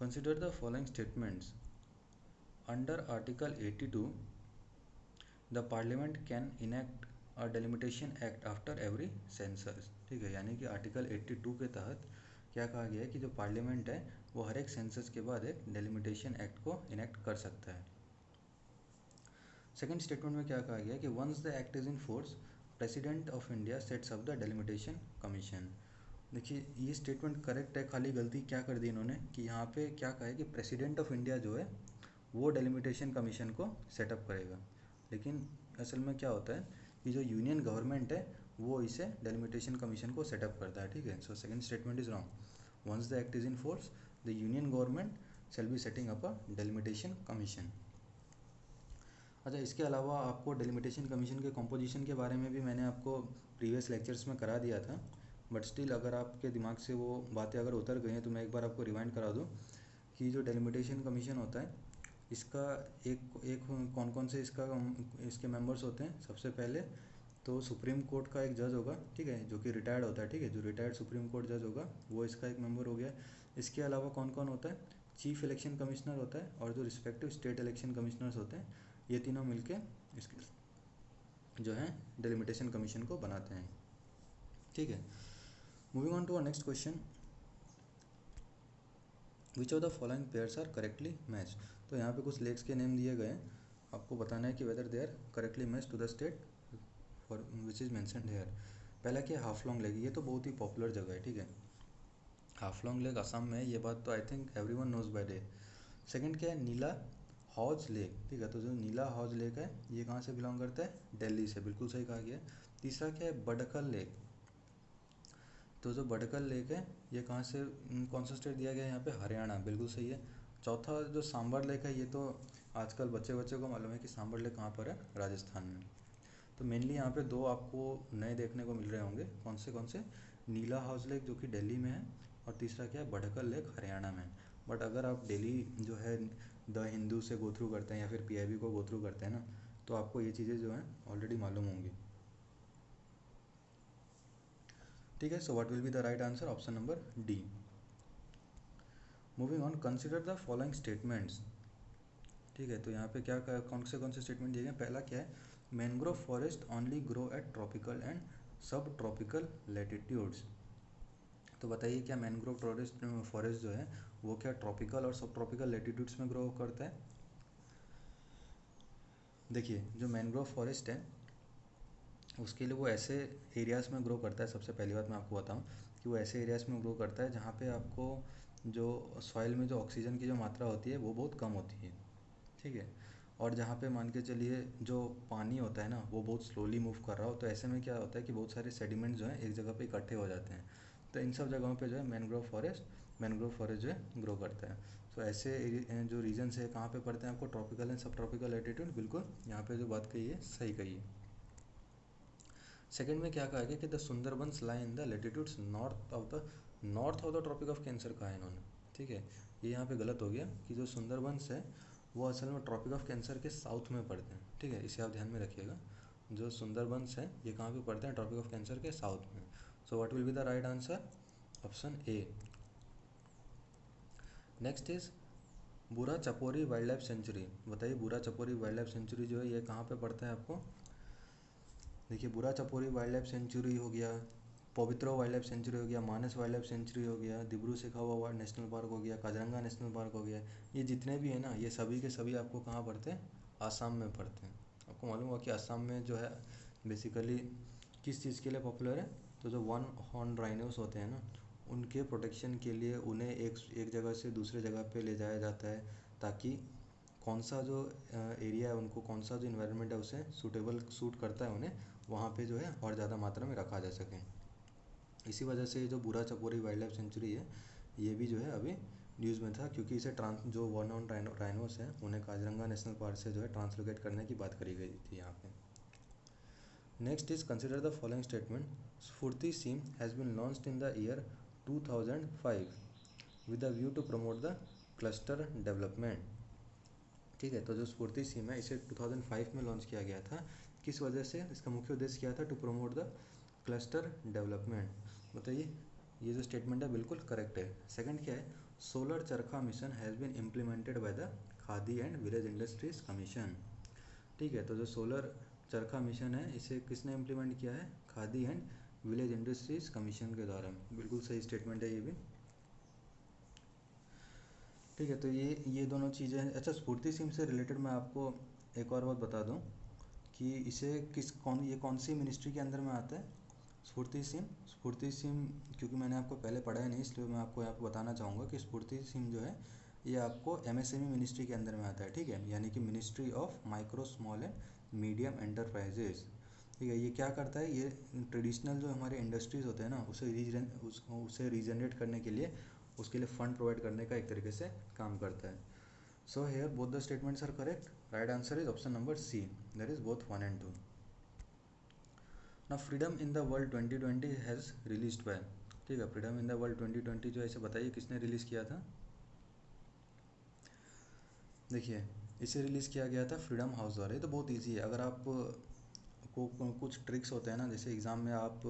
Consider the following statements. Under article 82 the parliament can enact a delimitation act after every census, ठीक है। यानी कि article 82 के तहत क्या कहा गया है कि जो पार्लियामेंट है वो हर एक सेंसस के बाद एक डेलिमिटेशन एक्ट को इनेक्ट कर सकता है। सेकंड स्टेटमेंट में क्या कहा गया है कि once the act is in force, president of India sets up the delimitation commission. देखिए, ये स्टेटमेंट करेक्ट है, खाली गलती क्या कर दी इन्होंने कि यहाँ पे क्या कहा है कि प्रेसिडेंट ऑफ इंडिया जो है वो डेलिमिटेशन कमीशन को सेटअप करेगा। लेकिन असल में क्या होता है कि जो यूनियन गवर्नमेंट है वो इसे डेलिमिटेशन कमीशन को सेटअप करता है, ठीक है। So second statement is wrong. Once the act is in force, the union government shall be setting up a delimitation commission. अच्छा, इसके अलावा आपको डेलिमिटेशन कमीशन के कॉम्पोजिशन के बारे में भी मैंने आपको प्रीवियस लेक्चर्स में करा दिया था, बट स्टिल अगर आपके दिमाग से वो बातें अगर उतर गई हैं तो मैं एक बार आपको रिमाइंड करा दूँ कि जो डेलिमिटेशन कमीशन होता है इसका एक एक कौन कौन से इसके मेंबर्स होते हैं। सबसे पहले तो सुप्रीम कोर्ट का एक जज होगा, ठीक है, जो कि रिटायर्ड होता है, ठीक है। जो रिटायर्ड सुप्रीम कोर्ट जज होगा वो इसका एक मेंबर हो गया। इसके अलावा कौन कौन होता है? चीफ इलेक्शन कमिश्नर होता है, और जो रिस्पेक्टिव स्टेट इलेक्शन कमिश्नर्स होते हैं, ये तीनों मिलके इसके जो है डेलिमिटेशन कमीशन को बनाते हैं, ठीक है। Moving on to our next question. Which of the following pairs are correctly match. तो यहाँ पे कुछ लेक्स के नेम दिए गए हैं, आपको बताना है कि whether they are correctly match to the state for which is mentioned here. पहला क्या है? हाफलोंग लेक। ये तो बहुत ही पॉपुलर जगह है, ठीक है। हाफलोंग लेक असम में है, ये बात तो I think everyone knows by day. Second क्या है? नीला हौज लेक, ठीक है। तो जो नीला हौज लेक है ये कहाँ से बिलोंग करता है? दिल्ली से, बिल्कुल सही कहा गया। तीसरा क्या है? बडखल लेक। तो जो बडखल लेक है ये कहाँ से, कौन सा स्टेट दिया गया है यहाँ पे? हरियाणा, बिल्कुल सही है। चौथा जो सांबर लेक है, ये तो आजकल बच्चे बच्चे को मालूम है कि सांबर लेक कहाँ पर है? राजस्थान में। तो मेनली यहाँ पे दो आपको नए देखने को मिल रहे होंगे, कौन से? नीला हाउस लेक जो कि दिल्ली में है, और तीसरा क्या है? बडखल लेक हरियाणा में। बट अगर आप डेली जो है द हिंदू से गो थ्रू करते हैं या फिर PIB को गो थ्रू करते हैं ना, तो आपको ये चीज़ें जो हैं ऑलरेडी मालूम होंगी, ठीक है। सो what will be the right answer? Option number D. Moving on, consider the following statements, ठीक है। तो यहाँ पे क्या कौन से स्टेटमेंट दिए गए? पहला क्या है? Mangrove forest only grow at tropical and सब ट्रॉपिकल लैटिट्यूड्स। तो बताइए क्या मैंग्रोव फॉरेस्ट जो है वो क्या ट्रॉपिकल और सब ट्रॉपिकल लैटिट्यूड्स में ग्रो करता है? देखिए, जो मैंग्रोव फॉरेस्ट है उसके लिए वो ऐसे एरियाज़ में ग्रो करता है। सबसे पहली बात मैं आपको बताऊं कि वो ऐसे एरियाज़ में ग्रो करता है जहाँ पे आपको जो सॉइल में जो ऑक्सीजन की जो मात्रा होती है वो बहुत कम होती है, ठीक है। और जहाँ पे मान के चलिए जो पानी होता है ना वो बहुत स्लोली मूव कर रहा हो, तो ऐसे में क्या होता है कि बहुत सारे सेडिमेंट जो है एक जगह पे इकट्ठे हो जाते हैं। तो इन सब जगहों पे जो है मैनग्रोव फॉरेस्ट जो है ग्रो करता है। तो ऐसे जो रीजन्स है कहाँ पे पड़ते हैं आपको, ट्रॉपिकल एंड सब ट्रॉपिकल एल्टीट्यूड, बिल्कुल यहाँ पे जो बात कही है सही कही है। सेकंड में क्या कहा गया कि the Sundarbans lie in the latitudes north of the tropic of cancer कहा है इन्होंने। ठीक है, ये यहाँ पे गलत हो गया कि जो सुंदरबंस है वो असल में ट्रॉपिक ऑफ कैंसर के साउथ में पड़ते हैं। ठीक है, इसे आप ध्यान में रखिएगा। जो सुंदरबंस है ये कहाँ पे पड़ते हैं, ट्रॉपिक ऑफ कैंसर के साउथ में। सो what will be the right answer, option A. Next is बुरा चपोरी वाइल्ड लाइफ सेंचुरी। बताइए बुरा चपोरी वाइल्ड लाइफ सेंचुरी जो है ये कहाँ पे पड़ता है आपको। देखिए बुरा चपोरी वाइल्ड लाइफ सेंचुरी हो गया, पवित्रो वाइल्ड लाइफ सेंचुरी हो गया, मानस वाइल्ड लाइफ सेंचुरी हो गया, दिब्रू सेखोवा नेशनल पार्क हो गया, काजरंगा नेशनल पार्क हो गया, ये जितने भी हैं ना ये सभी के सभी आपको कहाँ पड़ते हैं, आसाम में पड़ते हैं। आपको मालूम होगा कि आसाम में जो है बेसिकली किस चीज़ के लिए पॉपुलर है, तो जो वन हॉर्न राइनोस होते हैं ना उनके प्रोटेक्शन के लिए उन्हें एक जगह से दूसरे जगह पे ले जाया जाता है, ताकि कौन सा जो एरिया है उनको कौन सा जो इन्वायरमेंट है उसे सूट करता है उन्हें वहाँ पे जो है और ज़्यादा मात्रा में रखा जा सके। इसी वजह से जो बुरा चपोरी वाइल्ड लाइफ सेंचुरी है ये भी जो है अभी न्यूज़ में था, क्योंकि इसे जो वन ऑन राइनोस है उन्हें काजरंगा नेशनल पार्क से जो है ट्रांसलोकेट करने की बात करी गई थी यहाँ पे। Next is consider the following statement, SFURTI scheme has been launched in the year 2005 with the view to promote the cluster development. ठीक है, तो जो स्फूर्ति सीम है इसे 2005 में लॉन्च किया गया था। किस वजह से, इसका मुख्य उद्देश्य क्या था, to promote the cluster development. बताइए ये जो स्टेटमेंट है बिल्कुल करेक्ट है। सेकंड क्या है, solar charkha mission has been implemented by the Khadi and village industries commission. ठीक है, तो जो सोलर चरखा मिशन है इसे किसने इम्प्लीमेंट किया है, khadi and village industries commission के द्वारा। बिल्कुल सही स्टेटमेंट है ये भी। ठीक है, तो ये दोनों चीज़ें हैं। अच्छा, स्फूर्ति सिम से रिलेटेड मैं आपको एक और बात बता दूं कि इसे ये कौन सी मिनिस्ट्री के अंदर में आता है, स्फूर्ति सिम क्योंकि मैंने आपको पहले पढ़ा है नहीं इसलिए मैं आपको यहाँ पे बताना चाहूँगा कि स्फूर्ति सिम जो है ये आपको एमएसएमई मिनिस्ट्री के अंदर में आता है। ठीक है, यानी कि ministry of micro small and medium enterprises. ठीक है, ये क्या करता है, ये ट्रेडिशनल जो हमारे इंडस्ट्रीज़ होते हैं ना उसे रीजनरेट करने के लिए उसके लिए फंड प्रोवाइड करने का एक तरीके से काम करता है। So here both the statements are correct. Right answer is option number C, that is both 1 and 2। ना freedom in the world 2020 has released by. ठीक है, फ्रीडम इन द वर्ल्ड 2020 जो है इसे बताइए किसने रिलीज़ किया था। देखिए इसे रिलीज़ किया गया था फ्रीडम हाउस द्वारा। ये तो बहुत ईजी है, अगर आप को कुछ ट्रिक्स होते हैं ना, जैसे एग्ज़ाम में आप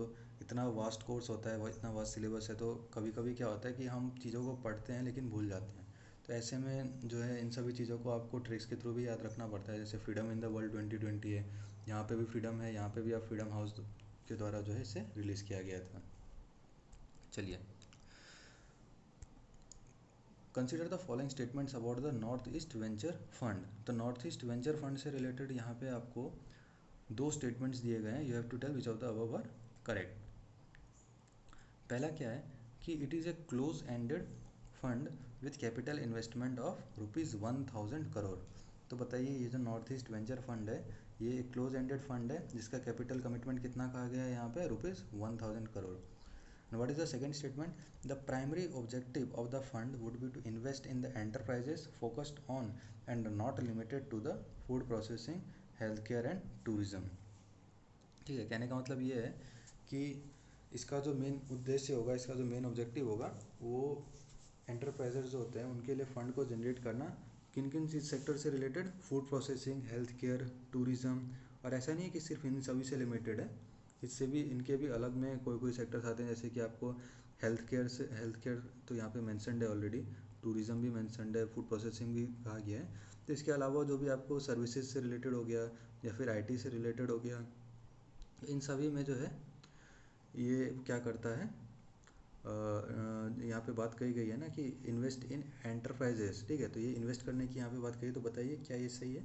इतना वास्ट कोर्स होता है, इतना वास्ट सिलेबस है, तो कभी कभी क्या होता है कि हम चीज़ों को पढ़ते हैं लेकिन भूल जाते हैं। तो ऐसे में जो है इन सभी चीज़ों को आपको ट्रिक्स के थ्रू भी याद रखना पड़ता है। जैसे फ्रीडम इन द वर्ल्ड 2020 है, यहाँ पे भी फ्रीडम है, यहाँ पे भी आप फ्रीडम हाउस के द्वारा जो है इसे रिलीज़ किया गया था। चलिए, consider the following statements about the North East venture fund. तो नॉर्थ ईस्ट वेंचर फंड से रिलेटेड यहाँ पे आपको दो स्टेटमेंट्स दिए गए हैं, you have to tell which of the above are correct. पहला क्या है कि it is a close ended fund with capital investment of ₹1000 crore. तो बताइए ये जो नॉर्थ ईस्ट वेंचर फंड है ये एक क्लोज एंडेड फंड है जिसका कैपिटल कमिटमेंट कितना कहा गया है यहाँ पे, ₹1000 crore. Now what is the second statement? The primary objective of the fund would be to invest in the enterprises focused on and not limited to the food processing, healthcare and tourism। ठीक है, कहने का मतलब ये है कि इसका जो मेन उद्देश्य होगा, इसका जो मेन ऑब्जेक्टिव होगा वो एंटरप्राइजेज जो होते हैं उनके लिए फ़ंड को जनरेट करना। किन किन चीज़ सेक्टर से related, food processing, health care, tourism. और ऐसा नहीं है कि सिर्फ इन सभी से लिमिटेड है, इससे भी इनके भी अलग में कोई कोई सेक्टर्स आते हैं, जैसे कि आपको हेल्थ केयर तो यहाँ पे मेंशनड है ऑलरेडी, टूरिज़्म भी मेंशनड है, फूड प्रोसेसिंग भी कहा गया है। तो इसके अलावा जो भी आपको सर्विसेज से रिलेटेड हो गया या फिर आईटी से रिलेटेड हो गया, इन सभी में जो है ये क्या करता है, यहाँ पे बात कही गई है ना कि इन्वेस्ट इन एंटरप्राइजेस। ठीक है, तो ये इन्वेस्ट करने की यहाँ पे बात कही, तो बताइए क्या ये सही है।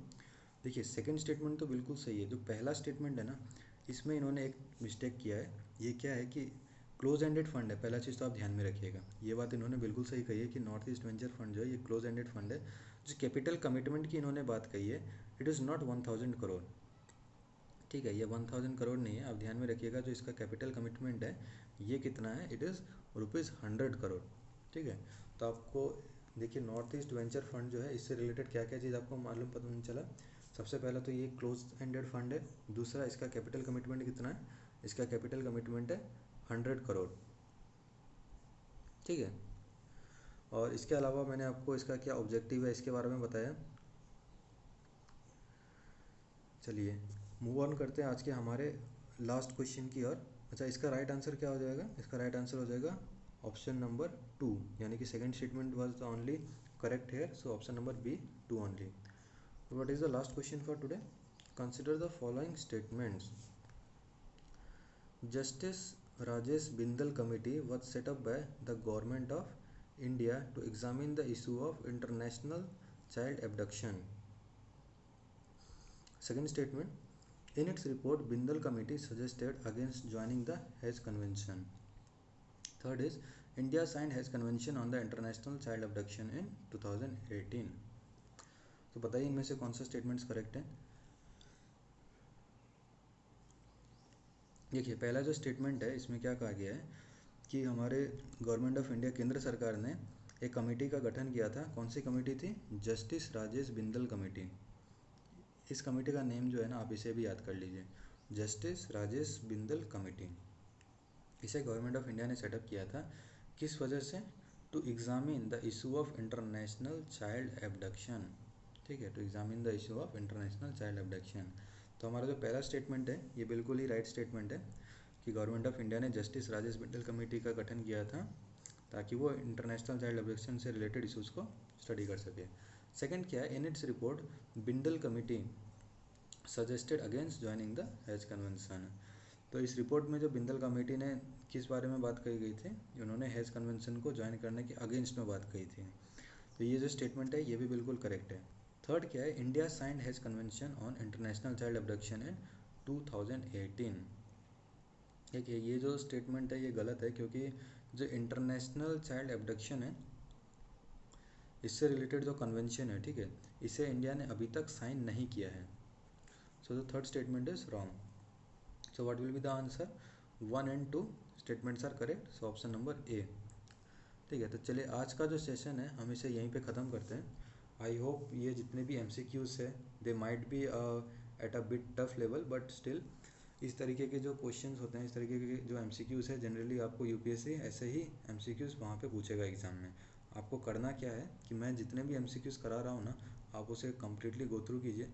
देखिए सेकंड स्टेटमेंट तो बिल्कुल सही है, जो पहला स्टेटमेंट है ना इसमें इन्होंने एक मिस्टेक किया है। ये क्या है कि क्लोज एंडेड फंड है, पहला चीज़ तो आप ध्यान में रखिएगा, ये बात इन्होंने बिल्कुल सही कही है कि नॉर्थ ईस्ट वेंचर फंड जो है ये क्लोज एंडेड फंड है। जो कैपिटल कमिटमेंट की इन्होंने बात कही है, इट इज़ नॉट 1000 करोड़, ठीक है, ये 1000 करोड़ नहीं है, आप ध्यान में रखिएगा। जो इसका कैपिटल कमिटमेंट है ये कितना है, इट इज़ ₹100 करोड़, ठीक है। तो आपको देखिए नॉर्थ ईस्ट वेंचर फंड जो है, इससे रिलेटेड क्या क्या चीज़ आपको मालूम पता नहीं चला। सबसे पहला तो ये क्लोज एंडेड फंड है, दूसरा इसका कैपिटल कमिटमेंट कितना है, इसका कैपिटल कमिटमेंट है 100 करोड़, ठीक है। और इसके अलावा मैंने आपको इसका क्या ऑब्जेक्टिव है इसके बारे में बताया। चलिए मूव ऑन करते हैं आज के हमारे लास्ट क्वेश्चन की ओर। अच्छा, इसका राइट आंसर क्या हो जाएगा, इसका राइट आंसर हो जाएगा ऑप्शन नंबर 2, यानी कि second statement was the only correct here, so option number B 2 only. What is the last question for today, consider the following statements. Justice Rajesh Bindal committee was set up by the government of India to examine the issue of international child abduction. Second statement, in its report, Bindal committee suggested against joining the Hague Convention. Third is, India signed Hague Convention on the International Child Abduction in 2018. तो बताइए इनमें से कौन सा statements correct है। देखिए पहला जो स्टेटमेंट है इसमें क्या कहा गया है कि हमारे गवर्नमेंट ऑफ इंडिया, केंद्र सरकार ने एक कमेटी का गठन किया था। कौन सी कमेटी थी, जस्टिस राजेश बिंदल कमेटी। इस कमेटी का नेम जो है ना, आप इसे भी याद कर लीजिए, जस्टिस राजेश बिंदल कमेटी। इसे गवर्नमेंट ऑफ इंडिया ने सेटअप किया था, किस वजह से, to examine the issue of international child abduction, ठीक है, to examine the issue of international child abduction. तो हमारा जो पहला स्टेटमेंट है ये बिल्कुल ही राइट स्टेटमेंट है कि गवर्नमेंट ऑफ इंडिया ने जस्टिस राजेश बिंदल कमेटी का गठन किया था ताकि वो इंटरनेशनल चाइल्ड एब्डक्शन से रिलेटेड इशूज़ को स्टडी कर सके। सेकंड क्या है, in its report Bindal committee suggested against joining the hedge convention. तो इस रिपोर्ट में जो बिंदल कमेटी ने किस बारे में बात कही गई थी, उन्होंने हेज कन्वेंशन को ज्वाइन करने के अगेंस्ट में बात कही थी। तो ये जो स्टेटमेंट है ये भी बिल्कुल करेक्ट है। थर्ड क्या है, India signed Hague convention on international child abduction in 2018। देखिए ये जो स्टेटमेंट है ये गलत है, क्योंकि जो इंटरनेशनल चाइल्ड एब्डक्शन है इससे रिलेटेड जो कन्वेंशन है, ठीक है, इसे इंडिया ने अभी तक साइन नहीं किया है। So the third statement is wrong. So what will be the answer, 1 and 2 statements are correct, so option number A, ठीक है। तो चलिए आज का जो सेशन है हम इसे यहीं पे ख़त्म करते हैं। आई होप ये जितने भी MCQs है they might be at a bit tough level, but still इस तरीके के जो क्वेश्चंस होते हैं, इस तरीके के जो MCQs है, जनरली आपको UPSC ऐसे ही MCQs वहाँ पे पूछेगा एग्ज़ाम में। आपको करना क्या है कि मैं जितने भी MCQs करा रहा हूँ ना, आप उसे कम्प्लीटली गो थ्रू कीजिए।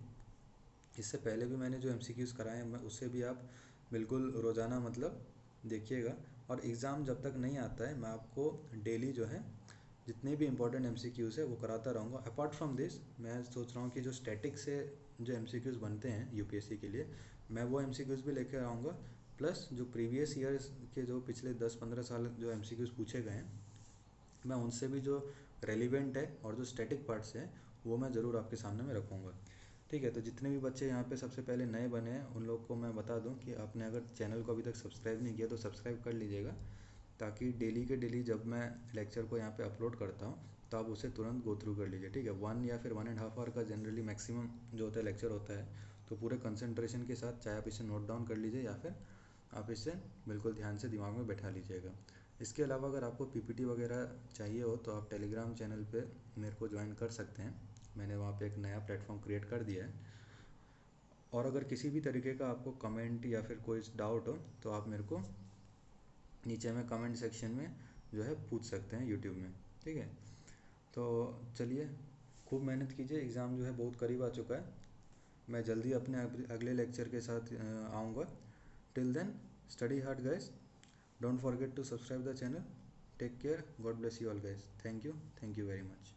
इससे पहले भी मैंने जो MCQs कराए हैं मैं उससे भी आप बिल्कुल रोज़ाना मतलब देखिएगा। और एग्ज़ाम जब तक नहीं आता है मैं आपको डेली जो है जितने भी इंपॉर्टेंट MCQs है वो कराता रहूँगा। अपार्ट फ्रॉम दिस मैं सोच रहा हूँ कि जो स्टैटिक से जो MCQs बनते हैं UPSC के लिए, मैं वो MCQs भी लेकर आऊँगा, प्लस जो प्रीवियस ईयर्स के जो पिछले 10-15 साल जो MCQs पूछे गए हैं मैं उनसे भी जो रेलिवेंट है और जो स्टैटिक पार्ट्स हैं वो मैं ज़रूर आपके सामने में रखूँगा, ठीक है। तो जितने भी बच्चे यहाँ पे सबसे पहले नए बने हैं उन लोग को मैं बता दूँ कि आपने अगर चैनल को अभी तक सब्सक्राइब नहीं किया तो सब्सक्राइब कर लीजिएगा, ताकि डेली के डेली जब मैं लेक्चर को यहाँ पे अपलोड करता हूँ तो आप उसे तुरंत गो थ्रू कर लीजिए, ठीक है। 1 या फिर 1.5 आवर का जनरली मैक्सिमम जो होता है लेक्चर होता है, तो पूरे कंसंट्रेशन के साथ चाहे आप इसे नोट डाउन कर लीजिए या फिर आप इसे बिल्कुल ध्यान से दिमाग में बैठा लीजिएगा। इसके अलावा अगर आपको PPT वगैरह चाहिए हो तो आप टेलीग्राम चैनल पे मेरे को ज्वाइन कर सकते हैं, मैंने वहाँ पे एक नया प्लेटफॉर्म क्रिएट कर दिया है। और अगर किसी भी तरीके का आपको कमेंट या फिर कोई डाउट हो तो आप मेरे को नीचे में कमेंट सेक्शन में जो है पूछ सकते हैं यूट्यूब में, ठीक है। तो चलिए खूब मेहनत कीजिए, एग्ज़ाम जो है बहुत करीब आ चुका है। मैं जल्दी अपने अगले लेक्चर के साथ आऊँगा। Till then study hard guys, don't forget to subscribe the channel, take care, God bless you all guys, thank you very much.